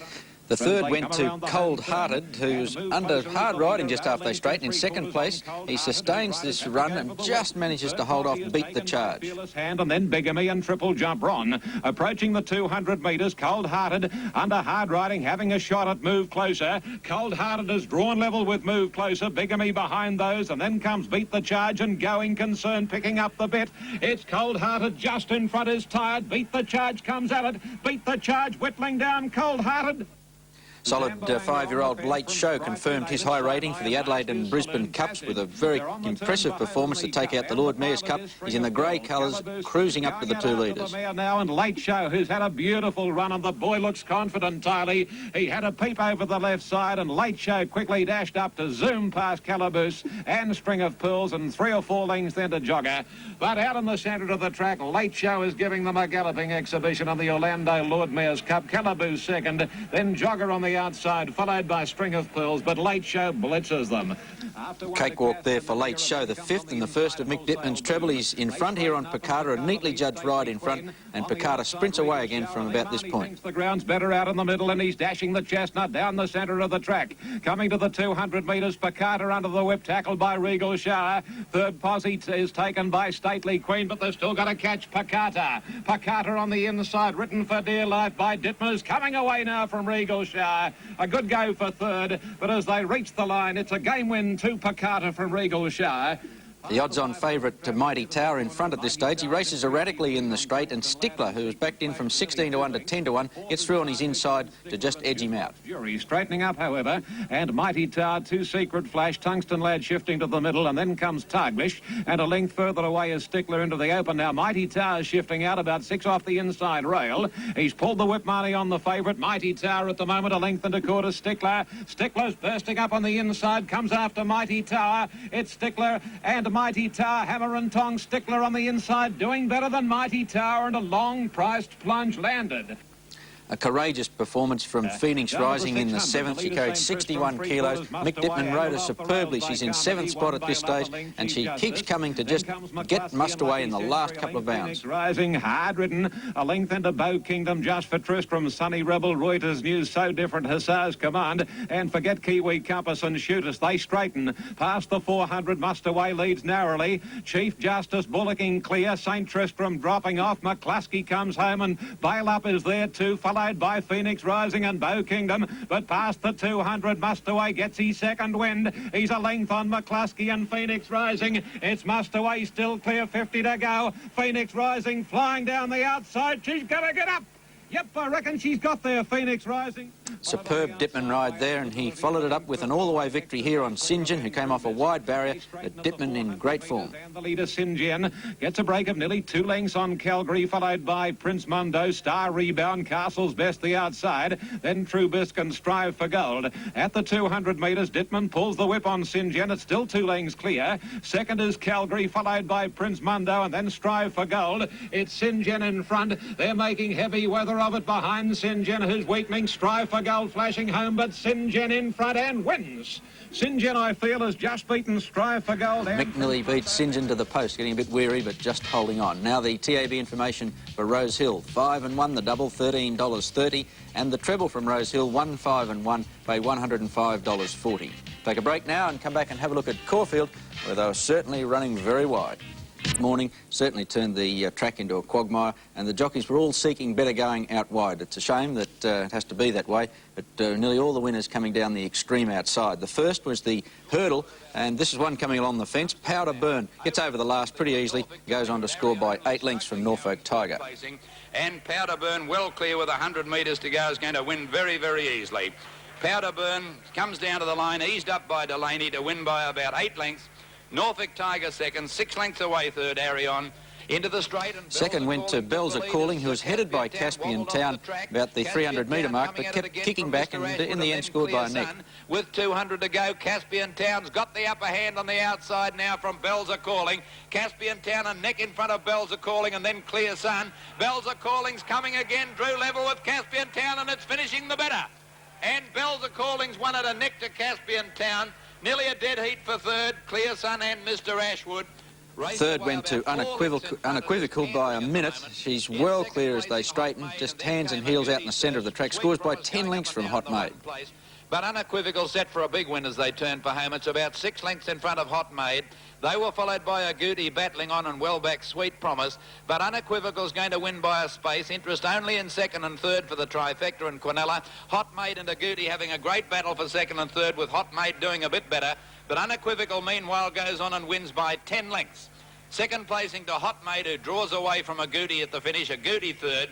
The third went to Cold Hearted, who's under hard riding just after they straighten. In second place, he sustains this run and just manages to hold off, beat the charge. Hand and then Bigamy and Triple Jump Ron. Approaching the 200 metres, Cold Hearted under hard riding, having a shot at Move Closer. Cold Hearted is drawn level with Move Closer. Bigamy behind those, and then comes Beat the Charge and Going Concern picking up the bit. It's Cold Hearted just in front is Tired. Beat the Charge comes at it. Beat the Charge whittling down Cold Hearted. Solid 5-year-old Late Show confirmed his high rating for the Adelaide and Brisbane Cups with a very impressive performance to take out the Lord Mayor's Cup. He's in the grey colours, cruising up to the 2 leaders. Now, and Late Show, who's had a beautiful run, and the boy looks confident, Tiley. He had a peep over the left side, and Late Show quickly dashed up to zoom past Calaboose and String of Pearls, and 3 or 4 lengths then to Csaga. But out in the centre of the track, Late Show is giving them a galloping exhibition on the Orlando Lord Mayor's Cup. Calaboose second, then Csaga on the outside, followed by String of Pearls, but Late Show blitzes them. Cakewalk there for Late Show, the 5th and the 1st of Mick Dittman's treble. He's in front here on Picata, a neatly judged ride in front, and Picata sprints away again from about this point. The ground's better out in the middle, and he's dashing the chestnut down the centre of the track. Coming to the 200 metres, Picata under the whip, tackled by Regal Shower. Third posse is taken by Stately Queen, but they've still got to catch Picata. Picata on the inside, written for dear life by Dittmer's, coming away now from Regal Shower. A good go for third, but as they reach the line, it's a game win to Picata from Regal Shower. The odds-on favourite Mighty Tower in front at this stage. He races erratically in the straight, and Stickler, who was backed in from 16 to 1 to 10 to 1, gets through on his inside to just edge him out. Jury straightening up, however, and Mighty Tower, 2 Secret Flash, Tungsten Lad shifting to the middle, and then comes Targlish, and a length further away is Stickler into the open. Now Mighty Tower shifting out about 6 off the inside rail. He's pulled the whip money on the favourite. Mighty Tower at the moment, a length and a quarter. Stickler. Stickler's bursting up on the inside, comes after Mighty Tower. It's Stickler and Mighty Tower, hammer and tong. Stickler on the inside, doing better than Mighty Tower, and a long-priced plunge landed. A courageous performance from Phoenix Rising in the 7th. She carried 61 kilos. Mick Dittman rode her superbly. She's in 7th spot at this stage, and she keeps coming to just get mussed away in the last couple of bounds. Rising, hard-ridden, a length into Bow Kingdom just for Tristram. Sunny Rebel, Reuters News, So Different, Hussars Command, and forget Kiwi Compass and Shoot Us. They straighten. Past the 400, Mustaway leads narrowly. Chief Justice bullocking clear. St. Tristram dropping off. McCluskey comes home, and Bail Up is there too. Follow followed by Phoenix Rising and Bow Kingdom, but past the 200, Mustaway gets his second wind. He's a length on McCluskey and Phoenix Rising. It's Mustaway still clear, 50 to go. Phoenix Rising flying down the outside. She's going to get up. Yep, I reckon she's got there, Phoenix Rising. Superb Dipman ride there, and he followed it up with an all-the-way victory here on St. John, who came off a wide barrier, but Dipman in great form. And the leader, St. John, gets a break of nearly 2 lengths on Calgary, followed by Prince Mundo, Star Rebound, Castle's Best the outside, then Trubisque and Strive for Gold. At the 200 metres, Dipman pulls the whip on St. John. It's still 2 lengths clear. Second is Calgary, followed by Prince Mundo, and then Strive for Gold. It's St. John in front. They're making heavy weather of it behind St. John, who's weakening. Strive for Gold flashing home, but St. John in front and wins. St. John, I feel, has just beaten Strive for Gold. Mick nearly beat St. John to the post, getting a bit weary, but just holding on. Now the TAB information for Rose Hill. 5 and 1, the double, $13.30, and the treble from Rose Hill, 1, 5 and 1, pay $105.40. Take a break now and come back and have a look at Caulfield, where they were certainly running very wide. This morning certainly turned the track into a quagmire, and the jockeys were all seeking better going out wide. It's a shame that it has to be that way, but nearly all the winners coming down the extreme outside. The first was the hurdle, and this is one coming along the fence. Powder Burn gets over the last pretty easily, goes on to score by 8 lengths from Norfolk Tiger. And Powder Burn, well clear with 100 metres to go, is going to win very, very easily. Powder Burn comes down to the line, eased up by Delaney to win by about 8 lengths. Norfolk Tiger second, 6 lengths away third, Arion. Into the straight. And second went to Bells Are Calling, who was headed by Caspian Town about the 300-metre mark, but kept kicking back and in the end scored by a neck. With 200 to go, Caspian Town's got the upper hand on the outside now from Bells Are Calling. Caspian Town a neck in front of Bells Are Calling, and then Clear Sun. Bells Are Calling's coming again, drew level with Caspian Town, and it's finishing the better. And Bells Are Calling's won at a neck to Caspian Town. Nearly a dead heat for third, Clear Sun and Mr. Ashwood. Third went to Unequivocal by a minute. She's well clear as they straighten, just hands and heels out in the centre of the track. Scores by 10 lengths from Hot Maid. But Unequivocal set for a big win as they turn for home. It's about 6 lengths in front of Hot Maid. They were followed by Agouti battling on and well back Sweet Promise. But Unequivocal's going to win by a space. Interest only in second and third for the trifecta and Quinella. Hot Maid and Agouti having a great battle for second and third, with Hot Maid doing a bit better. But Unequivocal meanwhile goes on and wins by 10 lengths. Second placing to Hot Maid, who draws away from Agouti at the finish. Agouti third.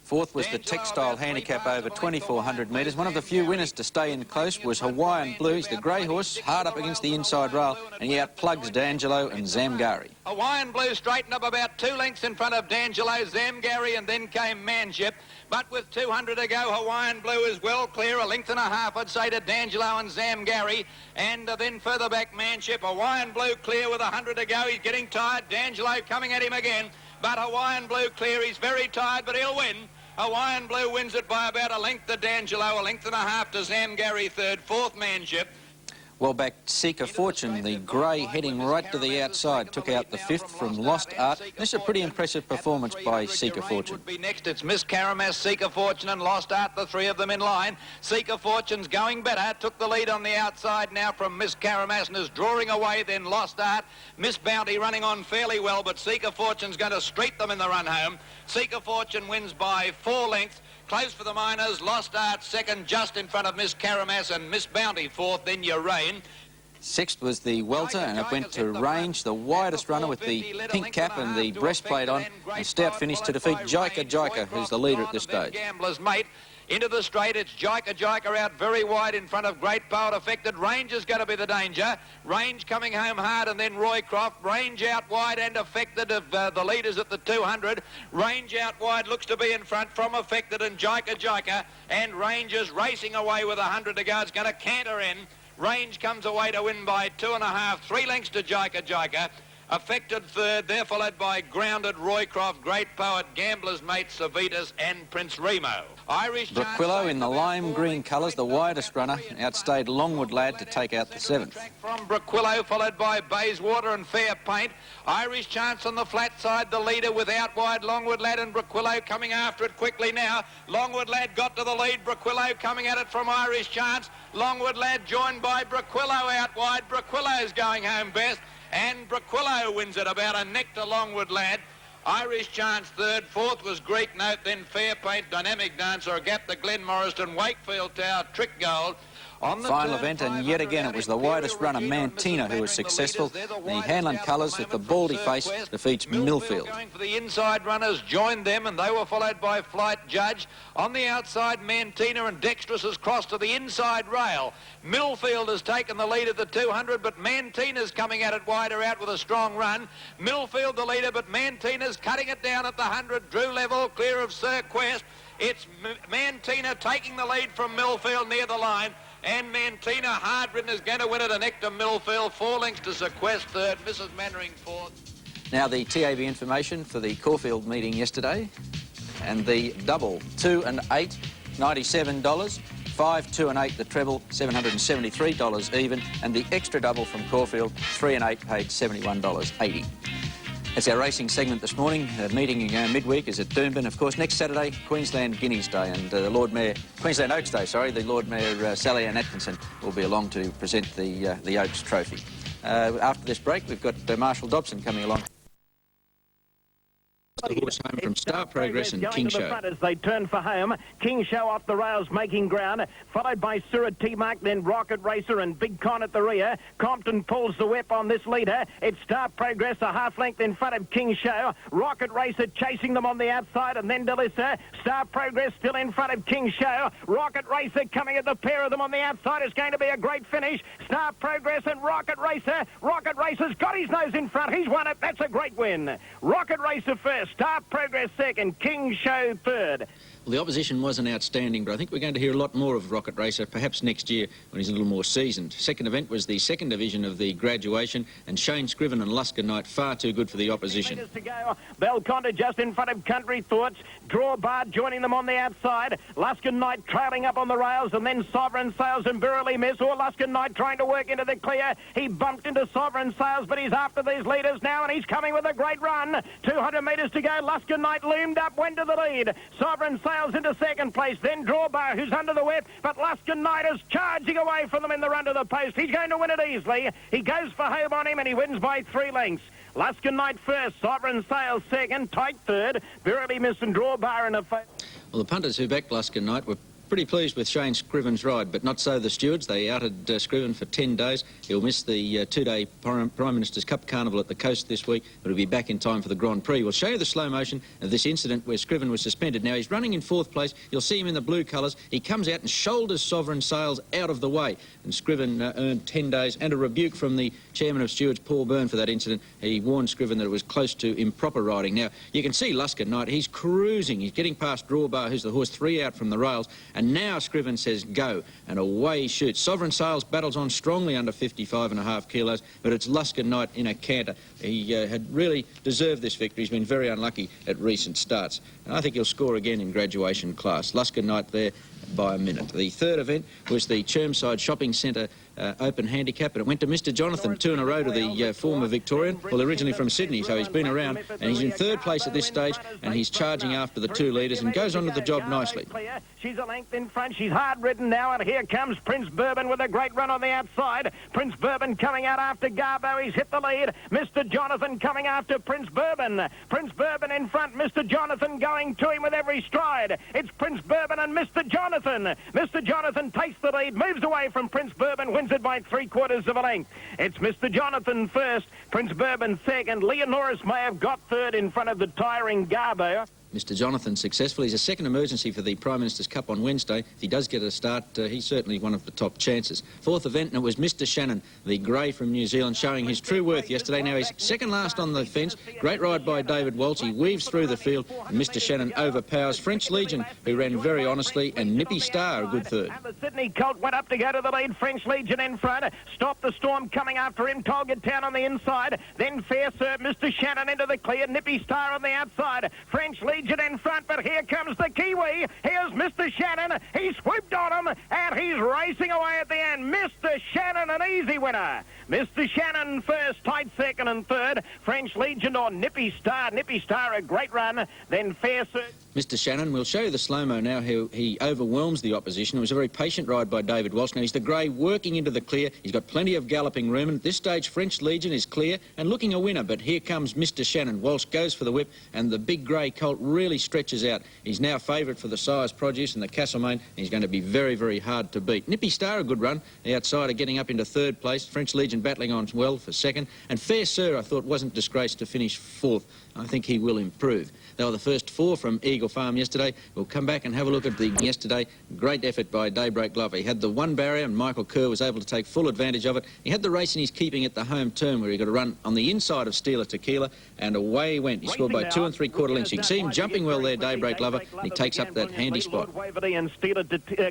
Fourth was the Textile Handicap over 2,400 metres. One of the few winners to stay in close was Hawaiian Blue. He's the grey horse, hard up against the inside rail, and he outplugs D'Angelo and Zamgarrie. Hawaiian Blue straightened up about 2 lengths in front of D'Angelo, Zamgarrie, and then came Manship. But with 200 to go, Hawaiian Blue is well clear, 1.5 lengths, I'd say, to D'Angelo and Zamgarrie. And then further back, Manship. Hawaiian Blue clear with 100 to go. He's getting tired. D'Angelo coming at him again. But Hawaiian Blue clear. He's very tired, but he'll win. Hawaiian Blue wins it by about 1 length to D'Angelo, 1.5 lengths to Zamgarrie third, fourth Manship. Well back, Seeker Fortune, the grey heading right to the outside, took out the fifth from Lost Art. This is a pretty impressive performance by Seeker Fortune. Would be next. It's Miss Caramas, Seeker Fortune and Lost Art, the 3 of them in line. Seeker Fortune's going better, took the lead on the outside now from Miss Caramas and is drawing away, then Lost Art. Miss Bounty running on fairly well, but Seeker Fortune's going to street them in the run home. Seeker Fortune wins by 4 lengths. Close for the Miners, Lost Art second, just in front of Miss Caramas, and Miss Bounty fourth, then your Rain. Sixth was the Welter, and it went to Range, the widest runner with the pink cap and the breastplate on. A stout finish to defeat Csaga, who's the leader at this stage. Gambler's Mate. Into the straight, it's Csaga out very wide in front of Great Poet Affected. Range is going to be the danger. Range coming home hard, and then Roycroft. Range out wide and Affected of the leaders at the 200. Range out wide looks to be in front from Affected and Csaga. And Range is racing away with 100 to go. It's going to canter in. Range comes away to win by 2.5, 3 lengths to Csaga. Affected third, they're followed by Grounded, Roycroft, Great Poet, Gambler's Mate, Savitas and Prince Remo. Irish Brookwillow in the lime green colours, the widest runner, outstayed Longwood Lad to take out the 7th. From Brookwillow, followed by Bayswater and Fair Paint. Irish Chance on the flat side, the leader with out wide Longwood Lad and Brookwillow coming after it quickly now. Longwood Lad got to the lead, Brookwillow coming at it from Irish Chance. Longwood Lad joined by Brookwillow out wide. Brookwillow's going home best. And Brookwillow wins it about a neck to Longwood Lad. Irish Chance third. Fourth was Greek Note, then Fair Paint, Dynamic Dancer, a gap to Glen Morriston, Wakefield Tower, Trick Gold. On the Final turn, event, and yet again it was the widest runner, Mantina, who was successful. The Hanlon colours with the baldy face defeats Millfield. Going for the inside runners, joined them, and they were followed by Flight Judge. On the outside, Mantina and Dexterous has crossed to the inside rail. Millfield has taken the lead at the 200, but Mantina's coming at it wider out with a strong run. Millfield the leader, but Mantina's cutting it down at the 100. Drew level, clear of Sir Quest. It's Mantina taking the lead from Millfield near the line. And Mantina, hard-ridden, is going to win it. An Nectar Millfield, 4 lengths to Sir Quest third, Mrs. Mannering fourth. Now the TAB information for the Caulfield meeting yesterday. And the double, 2 and 8, $97. 5, 2 and 8, the treble, $773 even. And the extra double from Caulfield, 3 and 8, paid $71.80. That's our racing segment this morning. Meeting midweek is at Doomben. Of course, next Saturday, Queensland Guineas Day, and Queensland Oaks Day, sorry. The Lord Mayor, Sally Ann Atkinson, will be along to present the Oaks Trophy. After this break, we've got Marshall Dobson coming along. The horse home from Star Progress and King Show. As they turn for home, King Show off the rails making ground, followed by Surrey T-Mark, then Rocket Racer and Big Con at the rear. Compton pulls the whip on this leader. It's Star Progress a half length in front of King Show. Rocket Racer chasing them on the outside, and then Delissa. Star Progress still in front of King Show. Rocket Racer coming at the pair of them on the outside. It's going to be a great finish. Star Progress and Rocket Racer. Rocket Racer's got his nose in front. He's won it. That's a great win. Rocket Racer first. Star Progress second, King Show third. Well, the opposition wasn't outstanding, but I think we're going to hear a lot more of Rocket Racer, perhaps next year when he's a little more seasoned. Second event was the second division of the graduation, and Shane Scriven and Lusker Knight far too good for the opposition. To go. Belconda just in front of Country Thoughts. Draw Bar joining them on the outside. Lusker Knight trailing up on the rails, and then Sovereign Sails and Burley Miss, or Lusker Knight trying to work into the clear. He bumped into Sovereign Sails, but he's after these leaders now, and he's coming with a great run. 200 metres to go. Lusker Knight loomed up, went to the lead. Sovereign Sails into second place, then Drawbar, who's under the whip, but Lusker Knight is charging away from them in the run to the post. He's going to win it easily. He goes for home on him, and he wins by 3 lengths. Lusker Knight first, Sovereign Sails second, tight third, Verily Miss and Drawbar in a... Well, the punters who backed Lusker Knight were pretty pleased with Shane Scriven's ride, but not so the stewards. They outed Scriven for 10 days. He'll miss the 2-day Prime Minister's Cup Carnival at the coast this week, but he'll be back in time for the Grand Prix. We'll show you the slow motion of this incident where Scriven was suspended. Now, he's running in 4th place. You'll see him in the blue colours. He comes out and shoulders Sovereign Sails out of the way, and Scriven earned 10 days and a rebuke from the chairman of stewards, Paul Byrne, for that incident. He warned Scriven that it was close to improper riding. Now, you can see Lusker Knight. He's cruising. He's getting past Drawbar, who's the horse 3 out from the rails, and now Scriven says go, and away he shoots. Sovereign Sails battles on strongly under 55.5 kilos, but it's Lusker Knight in a canter. He had really deserved this victory. He's been very unlucky at recent starts, and I think he'll score again in graduation class. Lusker Knight there by a minute. The third event was the Chermside Shopping Centre Open Handicap, and it went to Mr. Jonathan, 2 in a row to the former Victorian, well, originally from Sydney, so he's been around, and he's in 3rd place at this stage, and he's charging after the 2 leaders and goes on to the job nicely. She's a length in front. She's hard-ridden now, and here comes Prince Bourbon with a great run on the outside. Prince Bourbon coming out after Garbo. He's hit the lead. Mr. Jonathan coming after Prince Bourbon. Prince Bourbon in front. Mr. Jonathan going to him with every stride. It's Prince Bourbon and Mr. Jonathan. Mr. Jonathan takes the lead, moves away from Prince Bourbon, wins it by 3/4 of a length. It's Mr. Jonathan first, Prince Bourbon second. Leonoris may have got third in front of the tiring Garbo. Mr. Jonathan successful. He's a second emergency for the Prime Minister's Cup on Wednesday. If he does get a start, he's certainly one of the top chances. 4th event, and it was Mr. Shannon, the grey from New Zealand, showing his true worth yesterday. Now he's second last on the fence. Great ride by David Walsh. He weaves through the field, and Mr. Shannon overpowers French Legion, who ran very honestly, and Nippy Star, a good third. And the Sydney Colt went up to go to the lead. French Legion in front. Stopped the Storm coming after him. Tolga Town on the inside. Then Fair Serve, Mr. Shannon into the clear. Nippy Star on the outside. French Legion in front, but here comes the Kiwi. Here's Mr. Shannon. He swooped on him, and he's racing away at the end. Mr. Shannon, an easy winner. Mr. Shannon first, tight second and third. French French Legion or Nippy Star. Nippy Star, a great run. Then Fair Search. Mr. Shannon, we'll show you the slow-mo now, how he overwhelms the opposition. It was a very patient ride by David Walsh. Now, he's the grey working into the clear. He's got plenty of galloping room, and at this stage, French Legion is clear and looking a winner. But here comes Mr. Shannon. Walsh goes for the whip, and the big grey colt really stretches out. He's now favourite for the Sire's Produce and the Castlemaine. He's going to be very, very hard to beat. Nippy Star, a good run. The outsider getting up into third place. French Legion battling on well for second. And Fair Sir, I thought, wasn't disgraced to finish fourth. I think he will improve. They were the first four from Eagle Farm yesterday. We'll come back and have a look at the yesterday. Great effort by Daybreak Lover. He had the one barrier and Michael Kerr was able to take full advantage of it. He had the race in his keeping at the home turn where he got a run on the inside of Steeler Tequila, and away he went. He scored by 2 3/4 lengths. You can see him jumping well there, Daybreak Lover, and he takes up that handy spot. Waverley and Steeler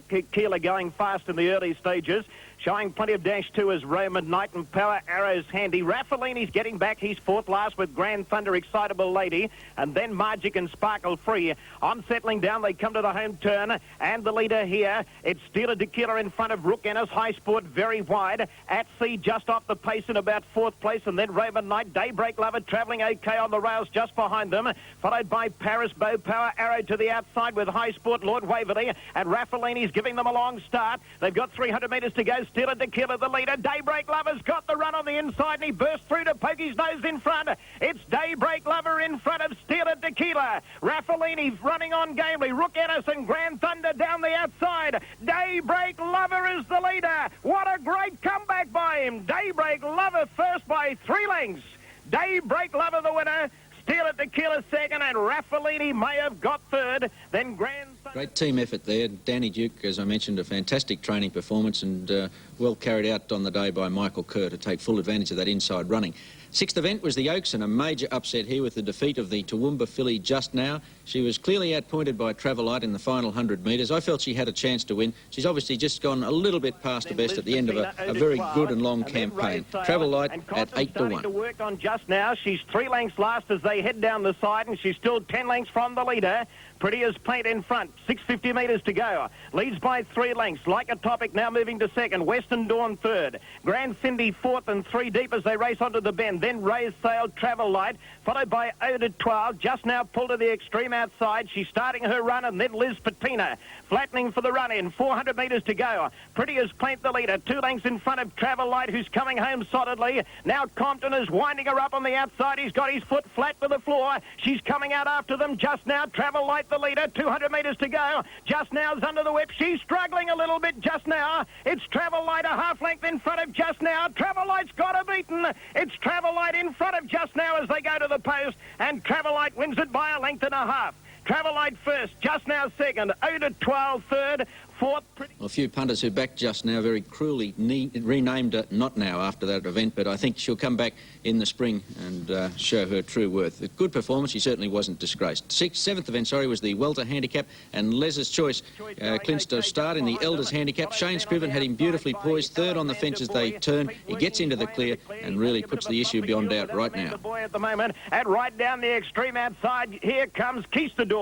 Tequila going fast in the early stages. Showing plenty of dash too is Roman Knight and Power Arrow's handy. Raffalini's getting back. He's fourth last with Grand Thunder, Excitable Lady, and then Margic and Sparkle Free. On settling down, they come to the home turn, and the leader here, it's Steeler Tequila in front of Rook Ennis. High Sport very wide. At Sea just off the pace in about fourth place, and then Roman Knight, Daybreak Lover travelling okay on the rails just behind them, followed by Paris Bow, Power Arrow to the outside with High Sport, Lord Waverley, and Raffalini's giving them a long start. They've got 300 metres to go. Steeler Tequila the leader. Daybreak Lover's got the run on the inside, and he burst through to poke his nose in front. It's Daybreak Lover in front of Steeler Tequila. Raffalini running on gamely. Rook Ennis and Grand Thunder down the outside. Daybreak Lover is the leader. What a great comeback by him. Daybreak Lover first by 3 lengths. Daybreak Lover the winner. Steeler Tequila second, and Raffalini may have got third. Then Grand Thunder. Great team effort there. Danny Duke, as I mentioned, a fantastic training performance and well carried out on the day by Michael Kerr to take full advantage of that inside running. Sixth event was the Oaks, and a major upset here with the defeat of the Toowoomba filly Just Now. She was clearly outpointed by Travelite in the final 100 metres. I felt she had a chance to win. She's obviously just gone a little bit past her best at the end of a very good and long campaign. Travelite at 8 to 1. To work on Just Now. She's 3 lengths last as they head down the side, and she's still 10 lengths from the leader. Pretty as Paint in front, 650 metres to go. Leads by 3 lengths. Like a Topic now moving to second. Western Dawn third. Grand Cindy fourth and 3 deep as they race onto the bend. Then Raised Sail, Travel Light, followed by Ode 12. Just Now pulled to the extreme outside. She's starting her run, and then Liz Patina flattening for the run in. 400 metres to go. Pretty as Paint the leader. 2 lengths in front of Travel Light, who's coming home solidly. Now Compton is winding her up on the outside. He's got his foot flat to the floor. She's coming out after them. Just Now, Travel Light the leader. 200 metres to go. Just Now's under the whip. She's struggling a little bit just now. It's Travel Light a half length in front of Just Now. Travel Light's got her beaten. It's Travel Light in front of Just Now as they go to the post, and Travel Light wins it by a length and a half. Travel Light first, Just Now second, Ode 12 third, fourth. Well, a few punters who backed Just Now very cruelly renamed it Not Now after that event, but I think she'll come back in the spring and show her true worth. A good performance. She certainly wasn't disgraced. Seventh event, was the Welter Handicap, and Les's Choice clinched a start in the Elders Handicap. Shane Scriven had him beautifully poised, third on the fence as they turn. He gets into the clear and really puts the issue beyond doubt right now. At the moment, and right down the extreme outside, here comes Keistador.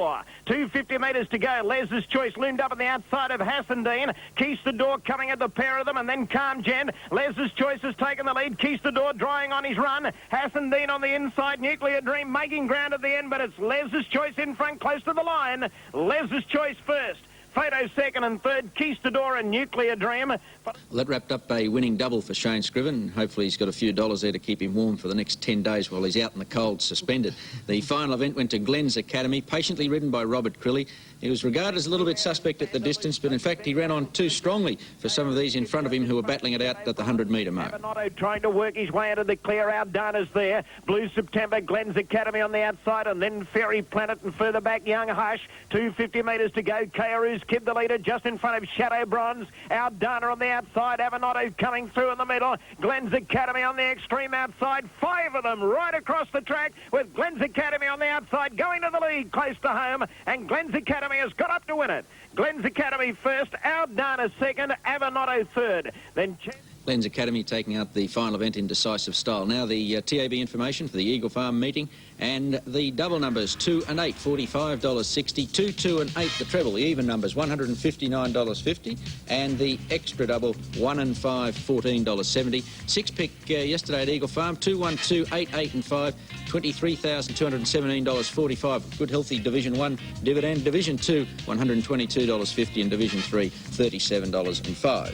250 metres to go. Les's Choice loomed up on the outside of Hassendine. Keistador coming at the pair of them, and then Calm Gen. Les's Choice has taken the lead. Keistador drying on his run. Hassendine on the inside. Nuclear Dream making ground at the end, but it's Les's Choice in front close to the line. Les's Choice first. Photo second and third, Keistador and Nuclear Dream. Well, that wrapped up a winning double for Shane Scriven. Hopefully he's got a few dollars there to keep him warm for the next 10 days while he's out in the cold, suspended. The final event went to Glenn's Academy, patiently ridden by Robert Crilly. He was regarded as a little bit suspect at the distance, but in fact he ran on too strongly for some of these in front of him who were battling it out at the 100-metre mark. Avenotto trying to work his way into the clear. Outdana's there. Blue September, Glenn's Academy on the outside, and then Fairy Planet, and further back Young Hush. 250 metres to go. Kayaru's Kid the leader just in front of Shadow Bronze. Outdana on the outside. Avenotto coming through in the middle. Glenn's Academy on the extreme outside. 5 of them right across the track with Glenn's Academy on the outside going to the lead close to home, and Glenn's Academy has got up to win it. Glenn's Academy first, Outdana second, Avenotto third. Then Glenn's Academy taking out the final event in decisive style. Now the TAB information for the Eagle Farm meeting And the double numbers, 2 and 8, $45.60. 2, 2 and 8, the treble. The even numbers, $159.50. And the extra double, 1 and 5, $14.70. Six pick yesterday at Eagle Farm, 2, 1, 2, 8, 8 and 5, $23,217.45. Good healthy Division 1 dividend. Division 2, $122.50. And Division 3, $37.05.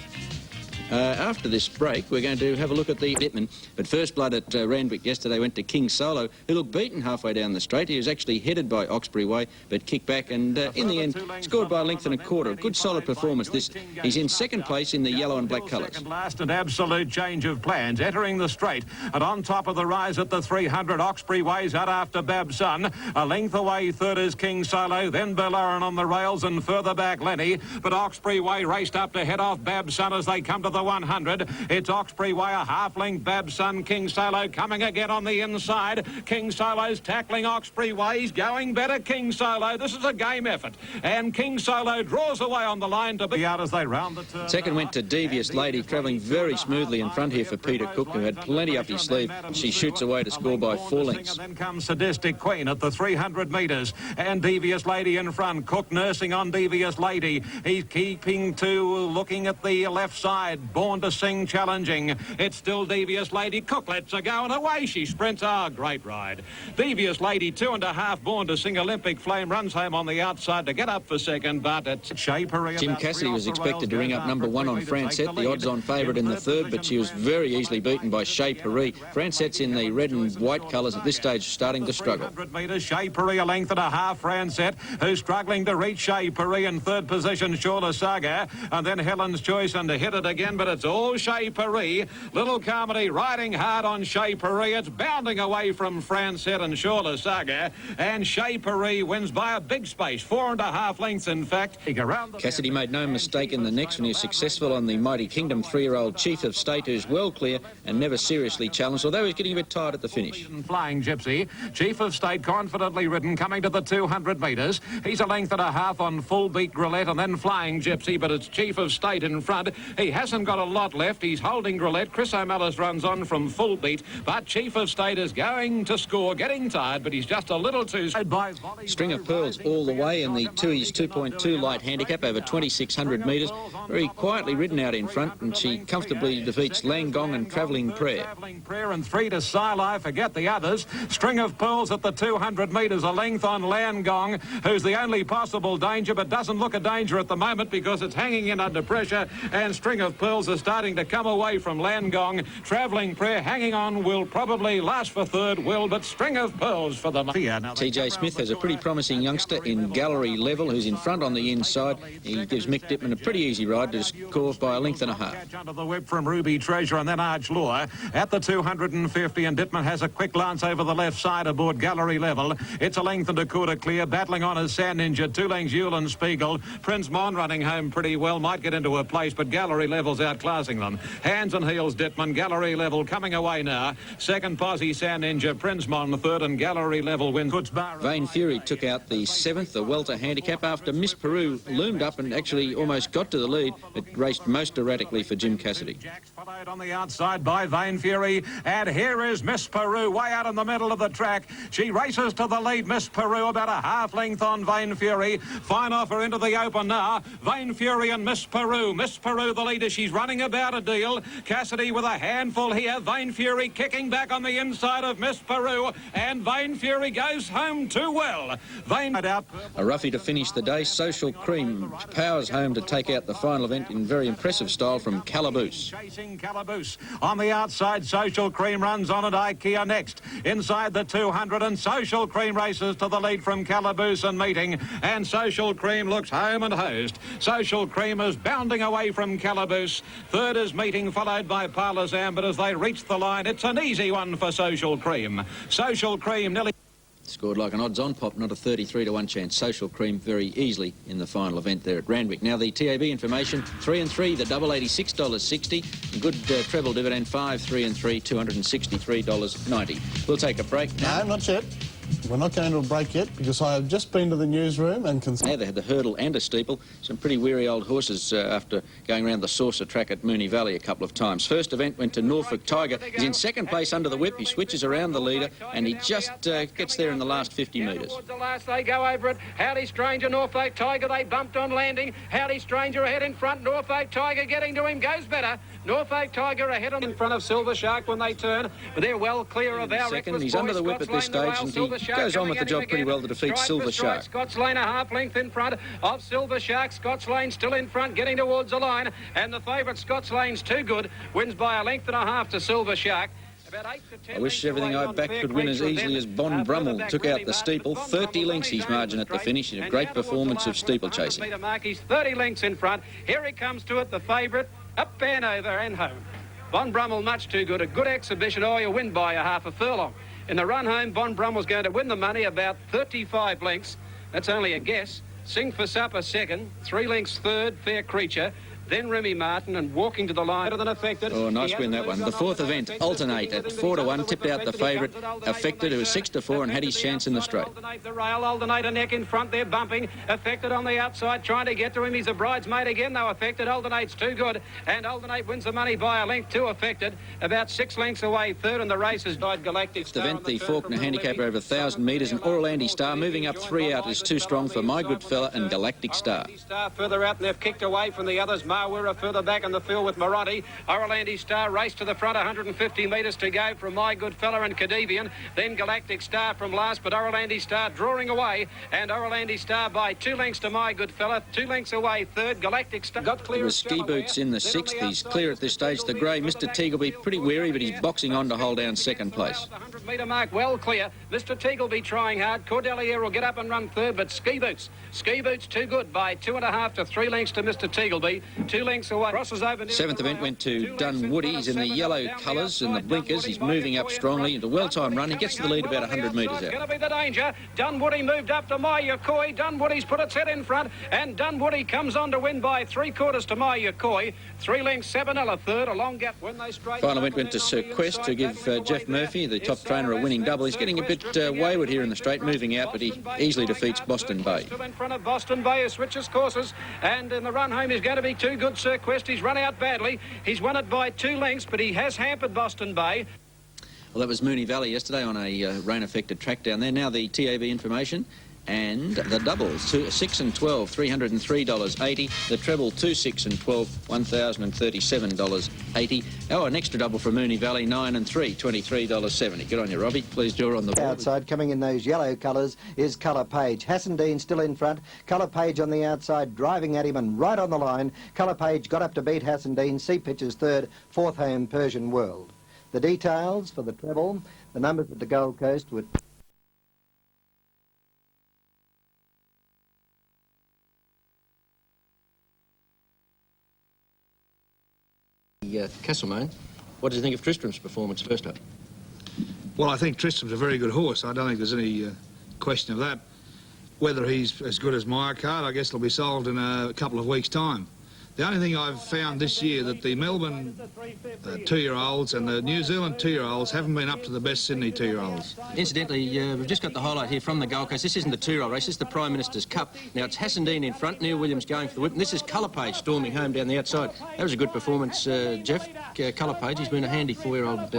After this break, we're going to have a look at the Ditman. But First Blood at Randwick yesterday went to King Solo, who looked beaten halfway down the straight. He was actually headed by Oxbury Way, but kicked back and in the end scored by a length and a quarter. A good solid performance. He's in second place in the yellow and black colours. Last and absolute change of plans, entering the straight and on top of the rise at the 300. Oxbury Way's out after Babson. A length away, third is King Solo, then Bellerin on the rails and further back Lenny. But Oxbury Way raced up to head off Babson as they come to the 100. It's Oxbury Way, a half-length Babson. King Solo coming again on the inside. King Solo's tackling Oxbury Way. He's going better, King Solo. This is a game effort. And King Solo draws away on the line to be out as they round the turn. Second went to Devious Lady, travelling very smoothly in front here for Peter Cook, who had plenty up his sleeve. She shoots away to score by 4 lengths. And then comes Sadistic Queen at the 300 metres. And Devious Lady in front. Cook nursing on Devious Lady. He's keeping to looking at the left side. Born to Sing challenging. It's still Devious Lady. Cook lets her go and away she sprints. Ah, great ride. Devious Lady, 2.5. Born to Sing. Olympic Flame runs home on the outside to get up for second, but it's Shapery. Jim Cassidy was expected to ring up number 1 on Francette, the odds-on favourite in the third, but she was very easily beaten by Shapery. Francette's in the red and white colours at this stage, starting to struggle. 100 metres, Shapery, a length and a half. Francette, who's struggling to reach Shapery in third position. Csaga, and then Helen's Choice and to hit it again, but it's all Shapery. Little Carmody riding hard on Shapery. It's bounding away from Francette and Csaga, and Shapery wins by a big space, 4.5 lengths in fact. Cassidy made no mistake in the next when he was successful on the Mighty Kingdom 3-year-old Chief of State, who's well clear and never seriously challenged, although he's getting a bit tired at the finish. Flying Gypsy, Chief of State confidently ridden, coming to the 200 metres. He's a length and a half on Full Beat Grillette and then Flying Gypsy, but it's Chief of State in front. He hasn't got a lot left. He's holding Grillette. Chris O'Malley runs on from Full Beat, but Chief of State is going to score, getting tired, but he's just a little too... String of Pearls all the way in the 2's 2.2 light handicap over 2,600 metres. Very quietly ridden out in front, and she comfortably defeats Langong and Travelling Prayer. Travelling Prayer and 3 to Sili, forget the others. String of Pearls at the 200 metres, a length on Langong, who's the only possible danger, but doesn't look a danger at the moment because it's hanging in under pressure, and String of Pearls is starting to come away from Langong. Travelling Prayer hanging on, will probably last for third, but String of Pearls for the... TJ Smith has a pretty promising youngster in Gallery Level, who's in front on the inside. He gives Mick Dittman a pretty easy ride to score by a length and a half. Under the whip from Ruby Treasure and then Arch Lure at the 250, and Dittman has a quick glance over the left side aboard Gallery Level. It's a length and a quarter clear. Battling on is Sand Ninja, 2 lengths Yule Spiegel. Prince Mon running home pretty well, might get into a place, but Gallery Level's outclassing them. Hands and heels Dittman, Gallery Level coming away now. Second posse Sand Ninja, Prince Mon third, and Gallery Level wins. Vain Fury took out the 7th, the welter handicap, after Miss Paru loomed up and actually almost got to the lead. It raced most erratically for Jim Cassidy. Jack's followed on the outside by Vain Fury, and here is Miss Paru way out in the middle of the track. She races to the lead, Miss Paru, about a half length on Vain Fury. Fine offer into the open now. Vain Fury and Miss Paru. Miss Paru the leader. She's running about a deal. Cassidy with a handful here. Vain Fury kicking back on the inside of Miss Paru, and Vain Fury goes home too well. Vain out. A roughie to finish the day. Social Cream powers home to take out the final event in very impressive style from Calaboose. Chasing Calaboose. On the outside, Social Cream runs on at IKEA next. Inside the 200, and Social Cream races to the lead from Calaboose and Meeting, and Social Cream looks home and hosed. Social Cream is bounding away from Calaboose. Third is Meeting, followed by Parlezan, but as they reach the line, it's an easy one for Social Cream. Social Cream nearly... Scored like an odds-on pop, not a 33 to 1 chance. Social Cream very easily in the final event there at Randwick. Now the TAB information, 3 and 3, the double $86.60. Good treble dividend, 5, 3 and 3, $263.90. We'll take a break now. No, not yet. We're not going to a break yet because I have just been to the newsroom and can... Now they had the hurdle and a steeple. Some pretty weary old horses after going around the Saucer track at Moonee Valley a couple of times. First event went to Norfolk Tiger. He's in second place under the whip. He switches around the leader and he just gets there in the last 50 metres. The last they go over it. Howdy Stranger, Norfolk Tiger, they bumped on landing. Howdy Stranger ahead in front. Norfolk Tiger getting to him, goes better. Norfolk Tiger ahead in front of Silver Shark when they turn, but they're well clear of our second. He's under the whip at this stage and he goes on with the job pretty well to defeat Silver Shark. Scots Lane a half length in front of Silver Shark. Scots Lane still in front, getting towards the line, and the favourite Scots Lane's too good, wins by a length and a half to Silver Shark. I wish everything I backed could win as easily as Bon Brummel took out the steeple. 30 lengths his margin at the finish. A great performance of steeplechasing. He's 30 lengths in front. Here he comes to it, the favourite, up and over and home. Bon Brummel much too good. A good exhibition. Oh, you win by a half a furlong. In the run home, Bon Brummel's going to win the money about 35 lengths. That's only a guess. Sing for Supper second. 3 lengths third, Fair Creature. Then Remy Martin, and walking to the line, better than Affected. Oh, nice win, that one. The fourth event, Alternate, at 4-1, tipped out the favourite, Affected, who was 6-4 and had his chance in the straight. The rail, Alternate a neck in front there, bumping. Affected on the outside, trying to get to him. He's a bridesmaid again, though. Affected, Alternate's too good. And Alternate wins the money by a length to Affected. About 6 lengths away, third, and the race has died Galactic Star. The event, the Faulkner handicap over 1,000 metres, and Orlandi Star moving up 3 out is too strong for My Good Fella and Galactic Star. Star further out, and they've kicked away from the others. Mawira further back in the field with Moronti. Orlandi Star race to the front, 150 metres to go from My Good Fella and Cadivian. Then Galactic Star from last, but Orlandi Star drawing away, and Orlandi Star by 2 lengths to My Good Fella, 2 lengths away third. Galactic Star got clear. With Ski Boots in the 6th, he's clear at this stage. The grey Mr. Teagleby pretty weary, but he's boxing on to hold down second place. The 100-metre mark well clear. Mr. Teagleby trying hard. Cordelier will get up and run third, but Ski Boots too good by 2.5 to 3 lengths to Mr. Teagleby. 2 lengths away. Crosses over. 7th event went to Dunwoody. He's in the yellow colours and the blinkers. He's moving up strongly into well-timed run. He gets to the lead about 100 metres out. Going to be the danger. Dunwoody moved up to My Yokoi. Dunwoody's put its head in front, and Dunwoody comes on to win by 3/4 to My Yokoi. 3 lengths, 7L a third, a long gap when they straight. Final event went to Sir Quest to give Jeff Murphy, the top trainer, a winning double. He's getting a bit wayward here in the straight, moving out, but he easily defeats Boston Bay. Still in front of Boston Bay, who switches courses, and in the run home is going to be too good. Sir Quest, he's run out badly. He's won it by 2 lengths, but he has hampered Boston Bay. Well, that was Moonee Valley yesterday on a rain-affected track down there. Now the TAB information. And the doubles, 6 and 12, $303.80. The treble, 2, 6 and 12, $1,037.80. Oh, an extra double from Moonee Valley, 9 and 3, $23.70. Good on you, Robbie. Please draw on the board. Outside, coming in those yellow colours, is Colour Page. Hassandean still in front. Colour Page on the outside, driving at him and right on the line. Colour Page got up to beat Hassandean. Sea Pitches third, 4th home Persian World. The details for the treble, the numbers at the Gold Coast were... Castlemaine, what do you think of Tristram's performance first up? Well, I think Tristram's a very good horse. I don't think there's any question of that. Whether he's as good as Myocard, I guess it'll be solved in a couple of weeks' time. The only thing I've found this year that the Melbourne 2-year-olds and the New Zealand 2-year-olds haven't been up to the best Sydney 2-year-olds. Incidentally, we've just got the highlight here from the Gold Coast. This isn't the 2-year-old race, this is the Prime Minister's Cup. Now, it's Hassandean in front, Neil Williams going for the whip, and this is Colour Page storming home down the outside. That was a good performance, Jeff. Colour Page, he's been a handy 4-year-old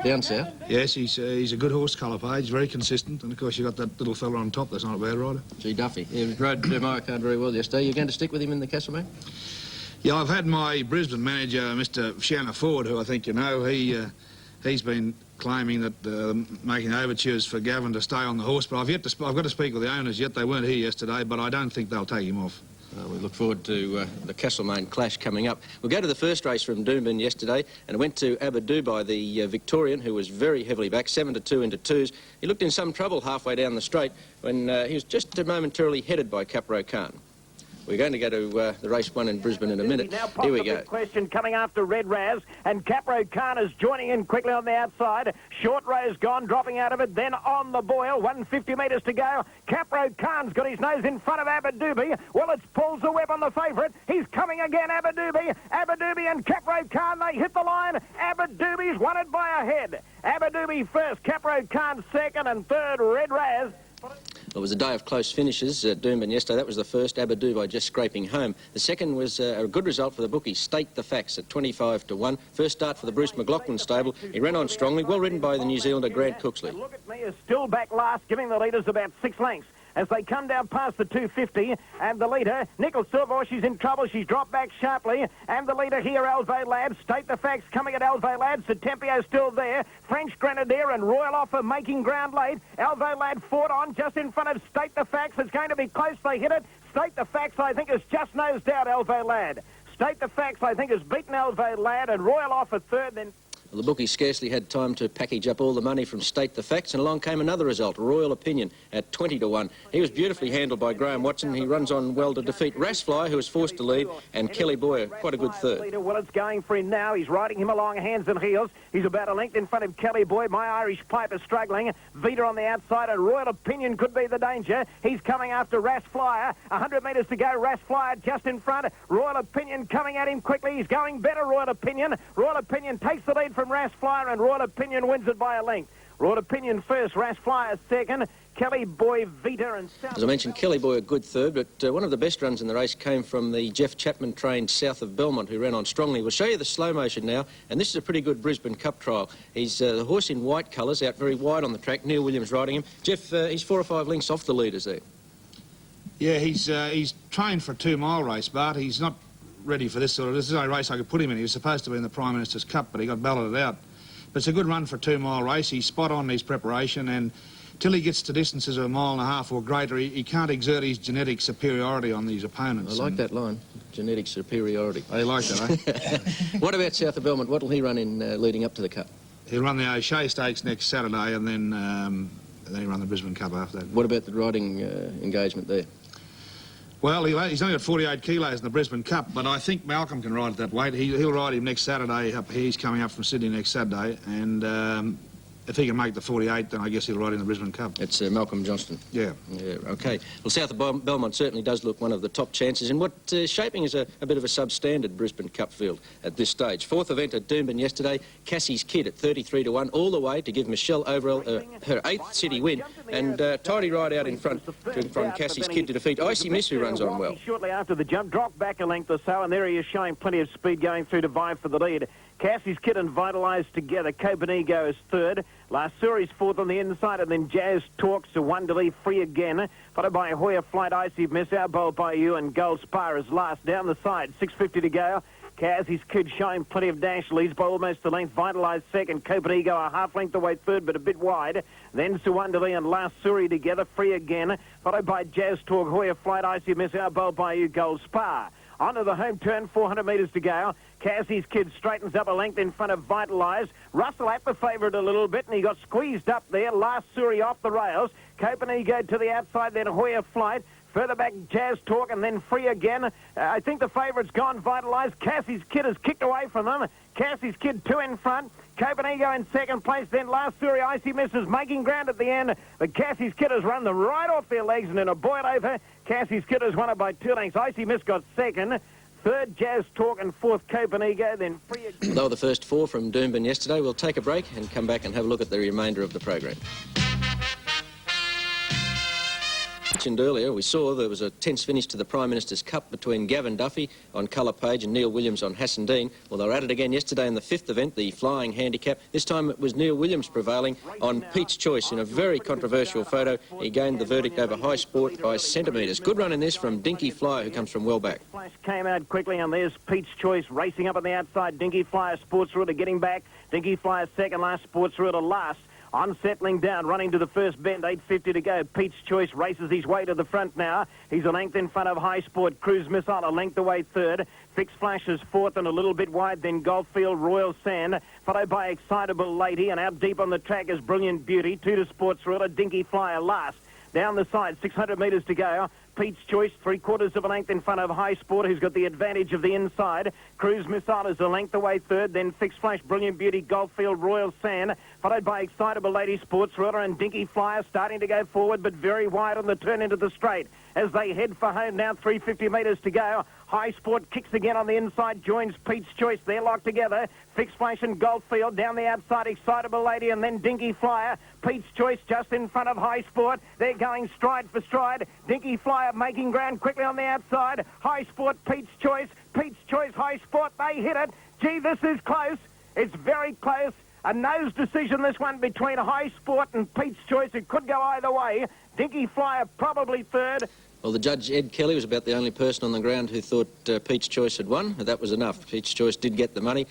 down south. Yes, he's a good horse, Colour Page, very consistent, and of course you've got that little fella on top that's not a bad rider. Gee, Duffy. Yeah, he rode Myocard very well yesterday. You're going to stick with him in the Castlemaine? Yeah, I've had my Brisbane manager, Mr. Shanna Ford, who I think you know, he's been claiming that making overtures for Gavin to stay on the horse, but I've got to speak with the owners yet. They weren't here yesterday, but I don't think they'll take him off. We look forward to the Castlemaine clash coming up. We'll go to the first race from Doomben yesterday, and it went to Aberdoo by the Victorian, who was very heavily back, 7-2 into 2s. He looked in some trouble halfway down the straight when he was just momentarily headed by Capro Khan. We're going to go to the race 1 in Brisbane in a minute. Now Here we go. big question coming after Red Raz, and Capro Khan is joining in quickly on the outside. Short Rose gone, dropping out of it, then on the boil, 150 metres to go. Capro Khan's got his nose in front of Aberdooby. Well, it's Paul Zaweb on the favourite. He's coming again, Aberdooby. Aberdooby and Capro Khan, they hit the line. Aberdooby's won it by a head. Aberdooby first, Capro Khan second, and third, Red Raz. It was a day of close finishes at Doomben yesterday. That was the first, Aberdooby just scraping home. The second was a good result for the bookies. State the Facts at 25 to 1. First start for the Bruce McLaughlin stable. He ran on strongly, well ridden by the New Zealander Grant Cooksley. Look at me, is still back last, giving the leaders about 6 lengths. As they come down past the 250, and the leader, Nickel Silver, she's in trouble. She's dropped back sharply, and the leader here, Alve Lad. State the Facts coming at Alve Lad. Setempio's still there. French Grenadier and Royal Offer making ground late. Alve Lad fought on just in front of State the Facts. It's going to be close. They hit it. State the Facts, I think, is just nosed out Alve Lad. State the Facts, I think, has beaten Alve Lad, and Royal Offer third, then... Well, the bookies scarcely had time to package up all the money from State the Facts, and along came another result, Royal Opinion, at 20 to 1. He was beautifully handled by Graham Watson. He runs on well to defeat Ras Flyer, who was forced to lead, and Kelly Boyer, quite a good third. Well, it's going for him now. He's riding him along hands and heels. He's about a length in front of Kelly Boy. My Irish Pipe is struggling. Vita on the outside, and Royal Opinion could be the danger. He's coming after Ras Flyer. 100 metres to go. Ras Flyer just in front. Royal Opinion coming at him quickly. He's going better, Royal Opinion. Royal Opinion takes the lead from Ras Flyer, and Royal Opinion wins it by a length. Royal Opinion first, Ras Flyer second, Kelly Boy, Vita and South. As I mentioned, Kelly Boy a good third, but one of the best runs in the race came from the Jeff Chapman trained south of Belmont, who ran on strongly. We'll show you the slow motion now, and this is a pretty good Brisbane Cup trial. He's the horse in white colours, out very wide on the track. Neil Williams riding him. Jeff, he's 4 or 5 lengths off the leaders there. Yeah, he's trained for a 2-mile race, but he's not ready for this sort of... This is a race I could put him in. He was supposed to be in the Prime Minister's Cup, but he got balloted out. But it's a good run for a 2-mile race. He's spot on his preparation, and till he gets to distances of 1.5 miles or greater, he can't exert his genetic superiority on these opponents. I like that line, genetic superiority. I like that, eh? What about south of Belmont? What will he run in leading up to the Cup? He'll run the O'Shea Stakes next Saturday, and then he'll run the Brisbane Cup after that. What about the riding engagement there? Well, he's only got 48 kilos in the Brisbane Cup, but I think Malcolm can ride at that weight. He'll ride him next Saturday up here. He's coming up from Sydney next Saturday, and if he can make the 48, then I guess he'll ride in the Brisbane Cup. It's Malcolm Johnston. Yeah. Yeah, OK. Well, south of Belmont certainly does look one of the top chances in what shaping is a bit of a substandard Brisbane Cup field at this stage. 4th event at Doomben yesterday, Cassie's Kid at 33 to 1, all the way to give Michelle Overell her 8th city win, and tidy ride out in front from Cassie's Kid to defeat Icy Miss, who runs on well. Shortly after the jump, dropped back a length or so, and there he is showing plenty of speed going through to vie for the lead. Cassie's Kid and Vitalised together. Copenhagen is third. Lasuri's fourth on the inside, and then Jazz Talks to 1 to leave free again. Followed by Hoya Flight, Icy Miss, Our Bowl by You, and Gold Spire is last. Down the side, 6.50 to go. Cassie's Kid showing plenty of dash, leads by almost a length. Vitalised second. Copenhagen a half length away third, but a bit wide. Then Suwandali and Lasuri together, free again. Followed by Jazz Talk, Hoya Flight, Icy Miss, Our Bowl by You, Gold Spire. Onto the home turn, 400 metres to go. Cassie's Kid straightens up a length in front of Vitalised. Russell at the favourite a little bit, and he got squeezed up there. Last Suri off the rails. Copenhagen to the outside, then Hoya Flight. Further back, Jazz Talk, and then free again. I think the favourite's gone, Vitalised. Cassie's Kid has kicked away from them. Cassie's Kid 2 in front. Copenhagen in second place. Then last Suri, Icy Miss is making ground at the end. But Cassie's Kid has run them right off their legs, and in a boil over, Cassie's Kid has won it by 2 lengths. Icy Miss got second. Third, Jazz Talk, and fourth, Copenhagen, then free again. They were the first 4 from Doomben yesterday. We'll take a break and come back and have a look at the remainder of the program. Mentioned earlier, we saw there was a tense finish to the Prime Minister's Cup between Gavin Duffy on Colour Page and Neil Williams on Hassan Dean. Well, they were at it again yesterday in the 5th event, the Flying Handicap. This time it was Neil Williams prevailing on Pete's Choice in a very controversial photo. He gained the verdict over High Sport by centimetres. Good run in this from Dinky Flyer, who comes from well back. Flash came out quickly, and there's Pete's Choice racing up on the outside. Dinky Flyer, Sports Ruler getting back. Dinky Flyer second, last Sports Ruler last. On settling down, running to the first bend, 8.50 to go. Pete's Choice races his way to the front now. He's a length in front of High Sport. Cruise Missile a length away third. Fixed Flash is fourth and a little bit wide. Then Golffield, Royal Sand, followed by Excitable Lady. And out deep on the track is Brilliant Beauty. 2 to Sports Ruler. Dinky Flyer last. Down the side, 600 metres to go. Pete's Choice, 3/4 of a length in front of High Sport, who's got the advantage of the inside. Cruise Missile is a length away third, then Fixed Flash, Brilliant Beauty, Goldfield, Royal Sand, followed by Excitable Lady, Sports Ruler and Dinky Flyer starting to go forward, but very wide on the turn into the straight. As they head for home now, 350 metres to go. High Sport kicks again on the inside, joins Pete's Choice. They're locked together. Fixed Flash and Goldfield down the outside, Excitable Lady and then Dinky Flyer. Pete's Choice just in front of High Sport. They're going stride for stride. Dinky Flyer making ground quickly on the outside. High Sport, Pete's Choice. Pete's Choice, High Sport. They hit it. Gee, this is close. It's very close. A nose decision, this one, between High Sport and Pete's Choice. It could go either way. Dinky Flyer probably third. Well, the judge, Ed Kelly, was about the only person on the ground who thought Pete's Choice had won. That was enough. Pete's Choice did get the money,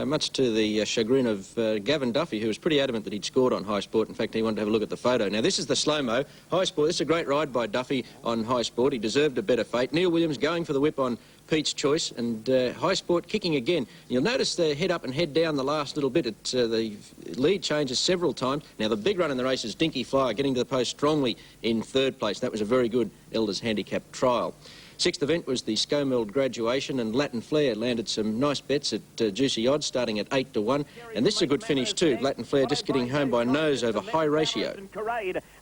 much to the chagrin of Gavin Duffy, who was pretty adamant that he'd scored on High Sport. In fact, he wanted to have a look at the photo. Now, this is the slow-mo. High Sport, this is a great ride by Duffy on High Sport. He deserved a better fate. Neil Williams going for the whip on Pete's Choice, and High Sport kicking again. You'll notice the head up and head down the last little bit. The lead changes several times. Now, the big run in the race is Dinky Flyer, getting to the post strongly in third place. That was a very good Elders Handicap trial. Sixth event was the Scomeld Graduation, and Latin Flair landed some nice bets at juicy odds, starting at 8 to 1. And this is a good finish too. Latin Flair just getting home by nose over High Ratio.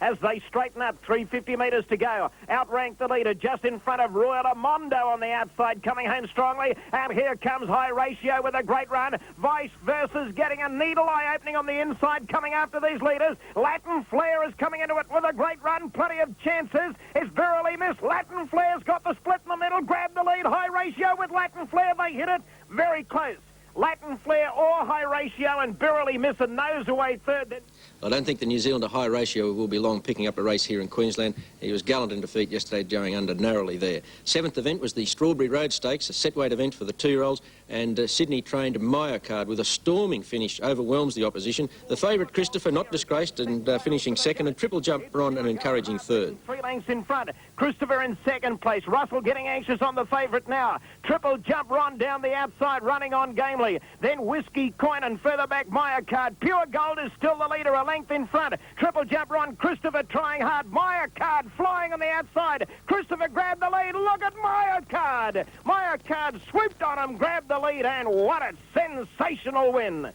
As they straighten up, 350 metres to go. Outranked the leader just in front of Royale Mondo on the outside, coming home strongly. And here comes High Ratio with a great run. Vice Versa's getting a needle eye opening on the inside, coming after these leaders. Latin Flair is coming into it with a great run. Plenty of chances. It's Verily Miss. Latin Flair's got the split in the middle, grabbed the lead. High Ratio with Latin Flair. They hit it very close. Latin Flair or High Ratio, and Verily Miss a nose away third. I don't think the New Zealander High Ratio will be long picking up a race here in Queensland. He was gallant in defeat yesterday, going under narrowly there. Seventh event was the Strawberry Road Stakes, a set-weight event for the 2-year-olds, and Sydney-trained Maya Card with a storming finish overwhelms the opposition. The favourite, Christopher, not disgraced, and finishing second, and Triple Jump on an encouraging third. 3 lengths in front. Christopher in second place. Russell getting anxious on the favourite now. Triple Jump Ron down the outside, running on gamely. Then Whiskey Coin, and further back Maya Card. Pure Gold is still the leader, a length in front. Triple Jump Ron, Christopher trying hard. Maya Card flying on the outside. Christopher grabbed the lead. Look at Maya Card. Maya Card swooped on him, grabbed the lead, and what a sensational win.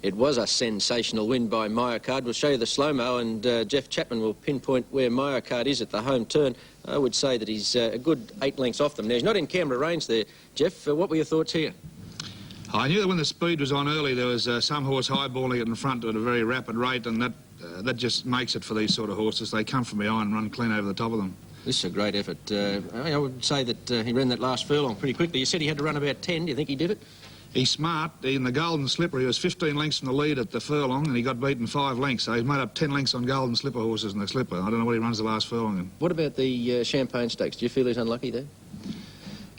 It was a sensational win by Maya Card. We'll show you the slow-mo, and Jeff Chapman will pinpoint where Maya Card is at the home turn. I would say that he's a good 8 lengths off them. Now, he's not in Canberra range there. Jeff, what were your thoughts here? I knew that when the speed was on early, there was some horse highballing it in front at a very rapid rate, and that just makes it for these sort of horses. They come from behind and run clean over the top of them. This is a great effort. I would say that he ran that last furlong pretty quickly. You said he had to run about 10. Do you think he did it? He's smart. In the Golden Slipper, he was 15 lengths from the lead at the furlong, and he got beaten 5 lengths. So he's made up 10 lengths on Golden Slipper horses in the Slipper. I don't know what he runs the last furlong in. What about the Champagne Stakes? Do you feel he's unlucky there?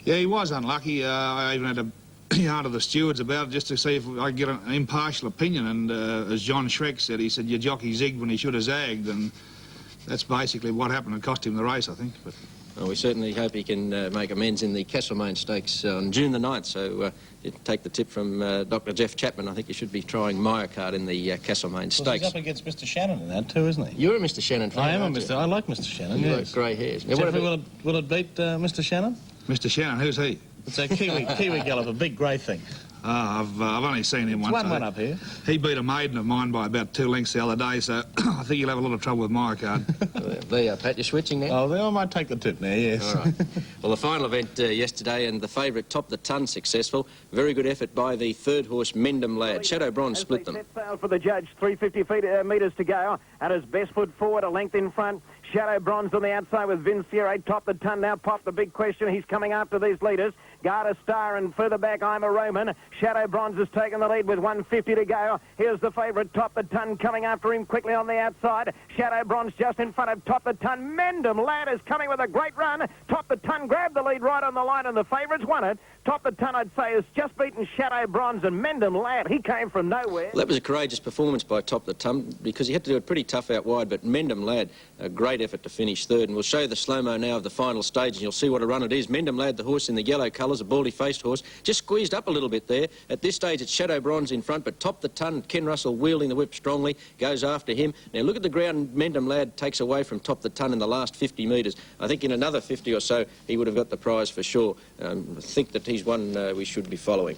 Yeah, he was unlucky. I even had to yarn to the stewards about it just to see if I could get an impartial opinion. And as John Schreck said, he said, your jockey zigged when he should have zagged. And that's basically what happened. It cost him the race, I think. But well, we certainly hope he can make amends in the Castlemaine Stakes on June the 9th. So you take the tip from Dr. Jeff Chapman. I think you should be trying Maya Card in the Castlemaine Stakes. Well, he's up against Mr. Shannon in that too, isn't he? You're a Mr. Shannon fan. I am a Mr. I like Mr. Shannon. You Yes. like grey hairs. Now, Jeffrey, will it beat Mr. Shannon? Mr. Shannon, who's he? It's a Kiwi galloper, a big grey thing. I've only seen him once. One up here. He beat a maiden of mine by about 2 lengths the other day, so I think he'll have a lot of trouble with Maya Card. There you are, Pat. You're switching now? Oh, then I might take the tip now, yes. All right. Well, the final event yesterday, and the favourite Top the Ton successful. Very good effort by the third horse, Mendham Lad. Shadow Bronze split them. Set sail for the judge, 350 metres to go, and his best foot forward, a length in front. Shadow Bronze on the outside with Vinciere, Top the Ton. Now Pop, the big question. He's coming after these leaders. Garter Star, and further back, I'm a Roman. Shadow Bronze has taken the lead with 150 to go. Here's the favourite, Top the Ton, coming after him quickly on the outside. Shadow Bronze just in front of Top the Ton. Mendham Lad is coming with a great run. Top the Ton grabbed the lead right on the line, and the favourites won it. Top the Ton, I'd say, has just beaten Shadow Bronze, and Mendham Lad, he came from nowhere. Well, that was a courageous performance by Top the Ton, because he had to do it pretty tough out wide, but Mendham Lad, a great great effort to finish third, and we'll show the slow-mo now of the final stage, and you'll see what a run it is. Mendham Lad, the horse in the yellow colours, a baldy-faced horse, just squeezed up a little bit there. At this stage, it's Shadow Bronze in front, but Top the Ton, Ken Russell wielding the whip strongly, goes after him. Now, look at the ground Mendham Lad takes away from Top the Ton in the last 50 metres. I think in another 50 or so, he would have got the prize for sure. I think that he's one we should be following.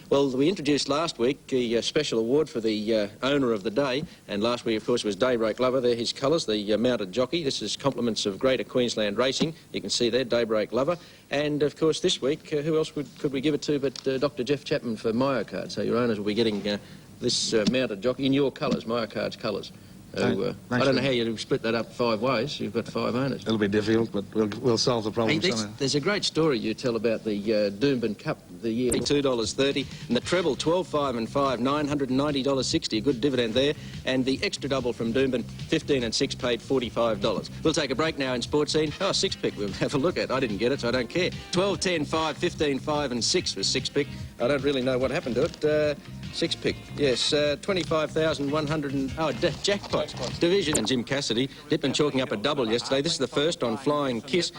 Well, we introduced last week a special award for the owner of the day, and last week, of course, was Daybreak Lover. They're his colours, the mounted jockey. This is compliments of Greater Queensland Racing. You can see there, Daybreak Lover. And, of course, this week, who else could we give it to but Dr. Jeff Chapman for Myocard? So your owners will be getting this mounted jockey in your colours, Myocard's colours. I don't know how you split that up 5 ways. You've got 5 owners. It'll be difficult, but we'll solve the problem somehow. There's a great story you tell about the Doomben Cup, the year $2.30, and the treble 12, 5 and 5, $990.60, a good dividend there, and the extra double from Doomben, 15 and 6, paid $45. We'll take a break now in Sports Scene. Oh, 6-pick we'll have a look at. I didn't get it, so I don't care. 12, 10, 5, 15, 5 and 6 was 6-pick. I don't really know what happened to it. 6-pick, yes, 25,100 and... Oh, jackpot. Division. And Jim Cassidy, Dipman chalking up a double yesterday. This is the first on Flying Kiss,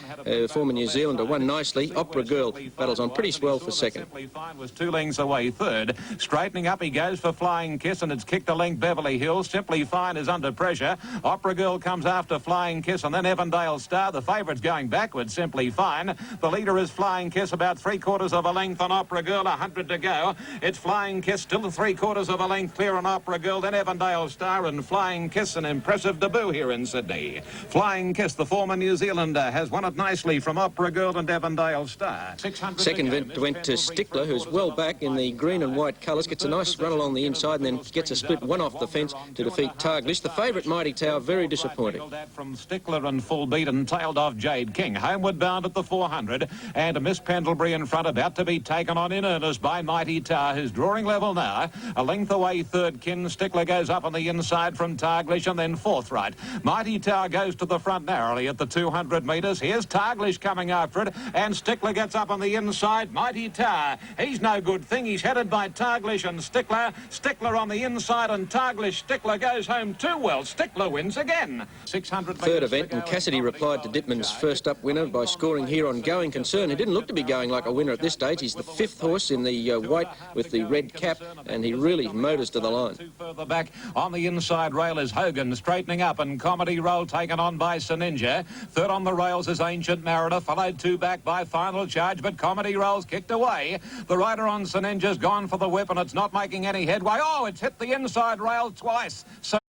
former New Zealander, won nicely. Opera Girl battles on pretty swell for second. Simply Fine was 2 lengths away third. Straightening up he goes for Flying Kiss, and it's kicked a length Beverly Hills. Simply Fine is under pressure. Opera Girl comes after Flying Kiss, and then Evandale Star. The favourite's going backwards, Simply Fine. The leader is Flying Kiss, about 3/4 of a length on Opera Girl, 100 to go. It's Flying Kiss, still 3/4 of a length clear on Opera Girl, then Evandale Star and Flying Kiss, an impressive debut here in Sydney. Flying Kiss, the former New Zealander, has won it nicely from Opera Girl and Evandale Star. Second went to Stickler, who's well back in the green and white colours, gets a nice run along the inside and then gets a split one off the fence to defeat Targlish. The favourite, Mighty Tower, very disappointing. From Stickler and full beat and tailed off Jade King. Homeward bound at the 400, and Miss Pendlebury in front, about to be taken on in earnest by Mighty Tower, who's drawing level now. A length away third, Kin. Stickler goes up on the inside from Targlish, and then fourth right. Mighty Tower goes to the front narrowly at the 200 metres. Here's Targlish coming after it, and Stickler gets up on the inside. Mighty Tower, he's no good thing. He's headed by Targlish and Stickler. Stickler on the inside, and Targlish. Stickler goes home too well. Stickler wins again. 600 third event, and Cassidy replied to Dipman's first up winner by scoring here on Going Concern. He didn't look to be going like a winner at this stage. He's the 5th horse in the white with the red cap, and he really motors to the line. Further back on the inside rail is Hogan, straightening up, and Comedy Roll taken on by Cenchire. Third on the rails is Ancient Mariner, followed 2 back by Final Charge, but Comedy Roll's kicked away. The rider on Cenchire's gone for the whip, and it's not making any headway. Oh, it's hit the inside rail twice. So